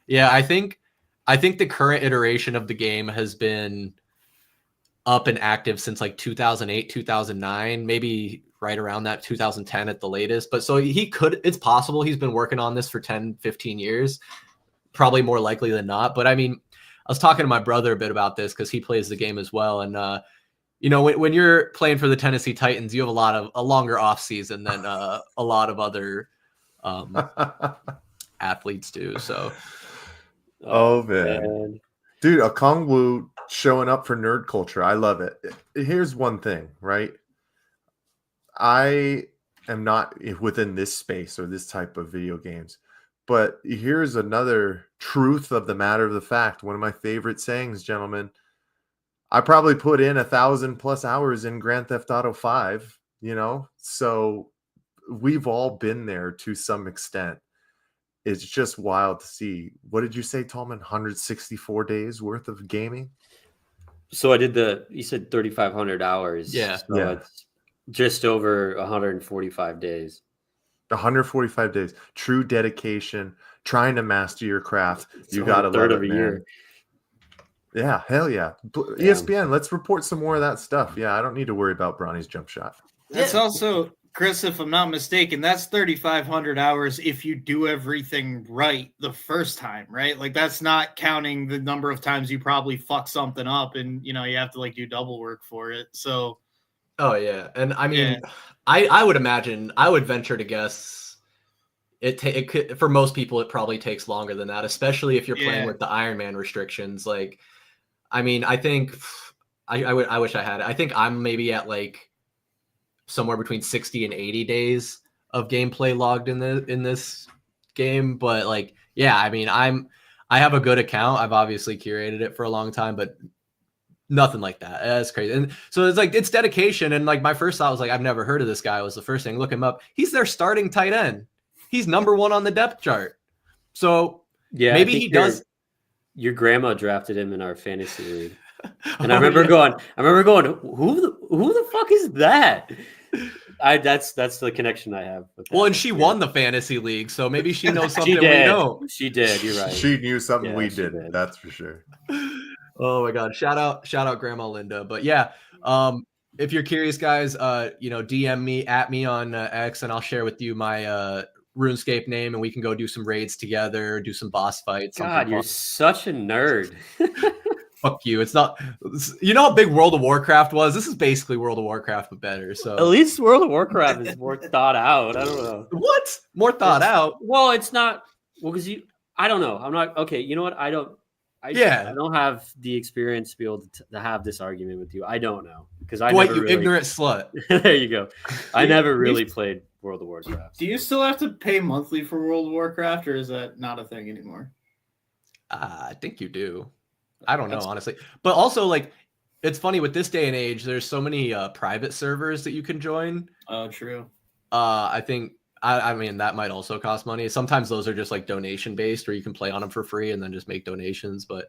Yeah, I think the current iteration of the game has been up and active since like 2008, 2009, maybe right around that 2010 at the latest. But so it's possible he's been working on this for 10, 15 years, probably more likely than not. But I mean, I was talking to my brother a bit about this because he plays the game as well. And, when you're playing for the Tennessee Titans, you have a longer off season than a lot of other athletes do. So, oh man. Dude, Okonkwo showing up for nerd culture. I love it. Here's one thing, right? I am not within this space or this type of video games, but here's another truth of the matter of the fact. One of my favorite sayings, gentlemen. I probably put in 1,000+ hours in Grand Theft Auto 5, so we've all been there to some extent. It's just wild to see. What did you say, Tallman? 164 days worth of gaming? So you said 3,500 hours. Yeah. So it's just over 145 days. 145 days. True dedication, trying to master your craft. You got to love it, man. Year. Yeah, hell yeah. ESPN, let's report some more of that stuff. Yeah, I don't need to worry about Bronny's jump shot. That's also, Chris, if I'm not mistaken, that's 3,500 hours if you do everything right the first time, right? Like, that's not counting the number of times you probably fuck something up and, you have to, do double work for it. So. Oh, yeah. And, I mean, I would imagine, I would venture to guess it could, for most people, it probably takes longer than that, especially if you're playing with the Iron Man restrictions. Like, I mean, I think I wish I had it. I think I'm maybe at somewhere between 60 and 80 days of gameplay logged in this game. But I mean, I have a good account. I've obviously curated it for a long time, but nothing like that. That's crazy. And so it's dedication. And my first thought was I've never heard of this guy was the first thing. Look him up. He's their starting tight end. He's number 1 on the depth chart. So Yeah, maybe he does. Your grandma drafted him in our fantasy league, and Oh, I remember yeah. going, who the fuck is that? That's the connection I have with that. Well, and she won the fantasy league, so maybe she knows something She we did. don't. She did. You're right. She knew something Yeah, we she didn't. did. That's for sure. Oh my God! Shout out, Grandma Linda. But yeah, if you're curious, guys, DM me at me on X, and I'll share with you my RuneScape name, and we can go do some raids together, do some boss fights. God, you're such a nerd. Fuck you. It's not. You know how big World of Warcraft was? This is basically World of Warcraft, but better. So at least World of Warcraft is more thought out. I don't know. What? More thought out? Well, it's not. Well, because I don't know. I'm not okay. You know what? I don't have the experience to be able to have this argument with you. I don't know because I Dwight, never you ignorant slut. There you go. I never really played World of Warcraft. Do you still have to pay monthly for World of Warcraft, or is that not a thing anymore? I think you do. I don't know, honestly. But also, like, it's funny with this day and age, there's so many private servers that you can join. Oh, true. I think, I mean, that might also cost money. Sometimes those are just like donation based where you can play on them for free and then just make donations. But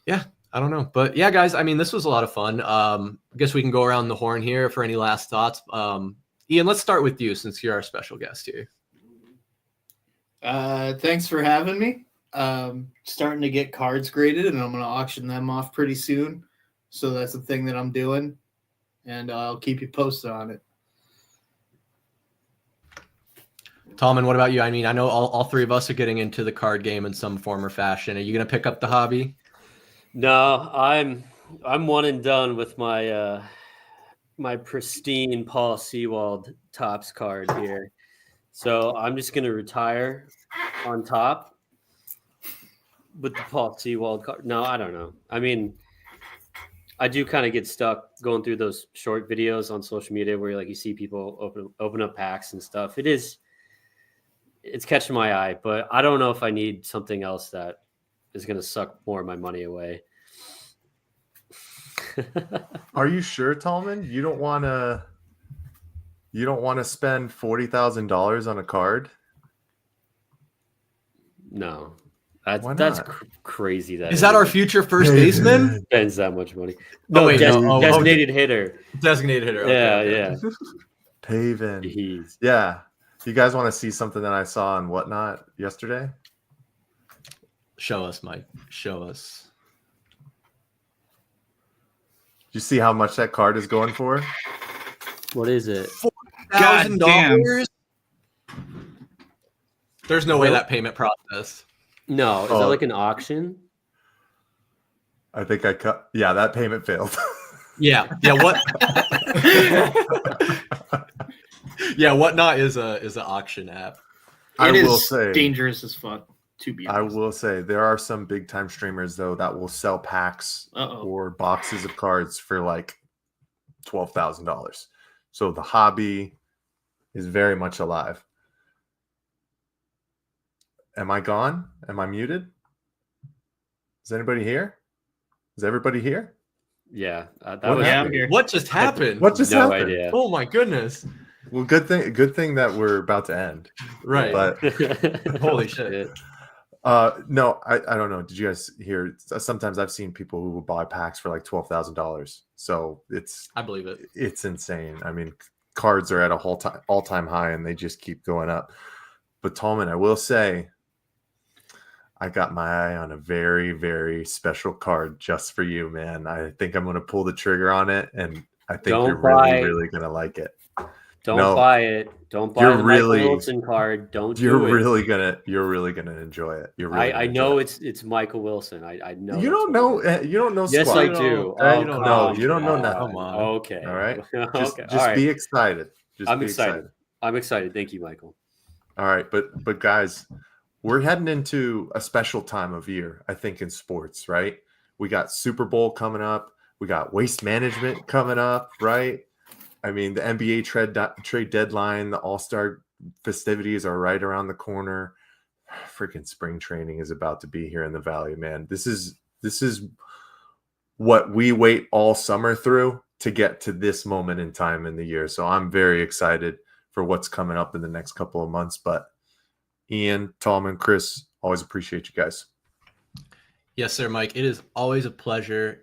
yeah, I don't know. But yeah, guys, I mean, this was a lot of fun. I guess we can go around the horn here for any last thoughts. Ian, let's start with you since you're our special guest here. Thanks for having me. Starting to get cards graded, and I'm going to auction them off pretty soon. So that's the thing that I'm doing, and I'll keep you posted on it. Tallman, what about you? I mean, I know all three of us are getting into the card game in some form or fashion. Are you going to pick up the hobby? No, I'm one and done with my my pristine Paul Sewald Topps card here. So I'm just going to retire on top with the Paul Sewald card. No, I don't know. I mean, I do kind of get stuck going through those short videos on social media where you see people open up packs and stuff. It's catching my eye, but I don't know if I need something else that is going to suck more of my money away. Are you sure, Tallman? You don't want to spend $40,000 on a card? No. That's crazy. Is that our future first baseman? Spends that much money. No, designated hitter. Designated hitter. Okay. Yeah. Paven. Jeez. Yeah. You guys want to see something that I saw on Whatnot yesterday? Show us, Mike. Show us. You see how much that card is going for? What is it? $4,000. There's no way that payment process. No, is that like an auction? I think I cut. Yeah, that payment failed. Yeah. What? Yeah, Whatnot is an auction app. I will say dangerous as fuck. To be honest, I will say there are some big time streamers though that will sell packs or boxes of cards for like $12,000. So the hobby is very much alive. Am I gone? Am I muted? Is anybody here? Is everybody here? Yeah, I'm here. What just happened? What just happened? Idea. Oh my goodness! Well, good thing that we're about to end. Right. But holy shit. No, I don't know. Did you guys hear? Sometimes I've seen people who will buy packs for like $12,000. So I believe it. It's insane. I mean, cards are at a all-time high, and they just keep going up. But Tallman, I will say, I got my eye on a very, very special card just for you, man. I think I'm going to pull the trigger on it, and I think you're really going to like it. Don't buy it. Don't buy the Michael Wilson card. Don't do it. You're really gonna enjoy it. I know it's Michael Wilson. I know. You don't know. You don't know. Yes, squat. I do. You don't know nothing. Come on. Okay. All right. Okay. Just be excited. I'm excited. I'm excited. Thank you, Michael. All right, but guys, we're heading into a special time of year, I think, in sports, right? We got Super Bowl coming up. We got waste management coming up, right? I mean, the NBA trade deadline, the All-Star festivities are right around the corner. Freaking spring training is about to be here in the Valley, man. This is what we wait all summer through to get to this moment in time in the year. So I'm very excited for what's coming up in the next couple of months. But Ian, Tallman, Chris, always appreciate you guys. Yes, sir, Mike. It is always a pleasure,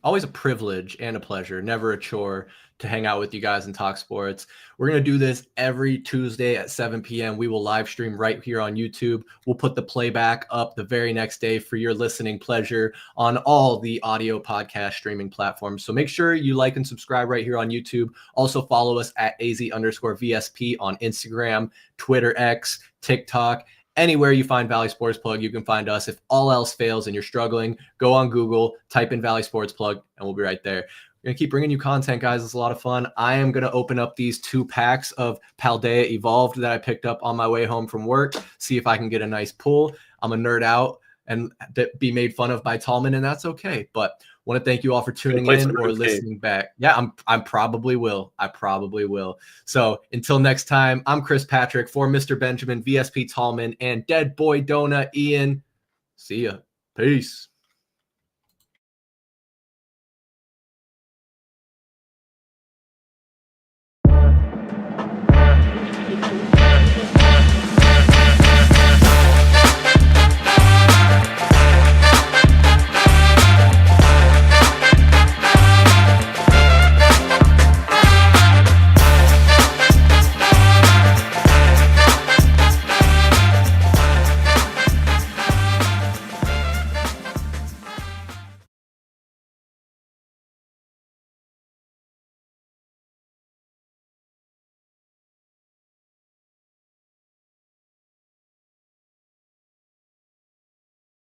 always a privilege and a pleasure, never a chore to hang out with you guys and talk sports. We're going to do this every Tuesday at 7 p.m. We will live stream right here on YouTube. We'll put the playback up the very next day for your listening pleasure on all the audio podcast streaming platforms. So make sure you like and subscribe right here on YouTube. Also follow us at AZ_VSP on Instagram, Twitter, X, TikTok. Anywhere you find Valley Sports Plug, you can find us. If all else fails and you're struggling, go on Google, type in Valley Sports Plug, and we'll be right there. We're going to keep bringing you content, guys. It's a lot of fun. I am going to open up these 2 packs of Paldea Evolved that I picked up on my way home from work, see if I can get a nice pull. I'm a nerd out and be made fun of by Tallman, and that's okay. But want to thank you all for tuning in or listening back. Yeah, I probably will. I probably will. So until next time, I'm Chris Patrick for Mr. Benjamin, VSP Tallman, and Dead Boy Donut Ian. See ya. Peace.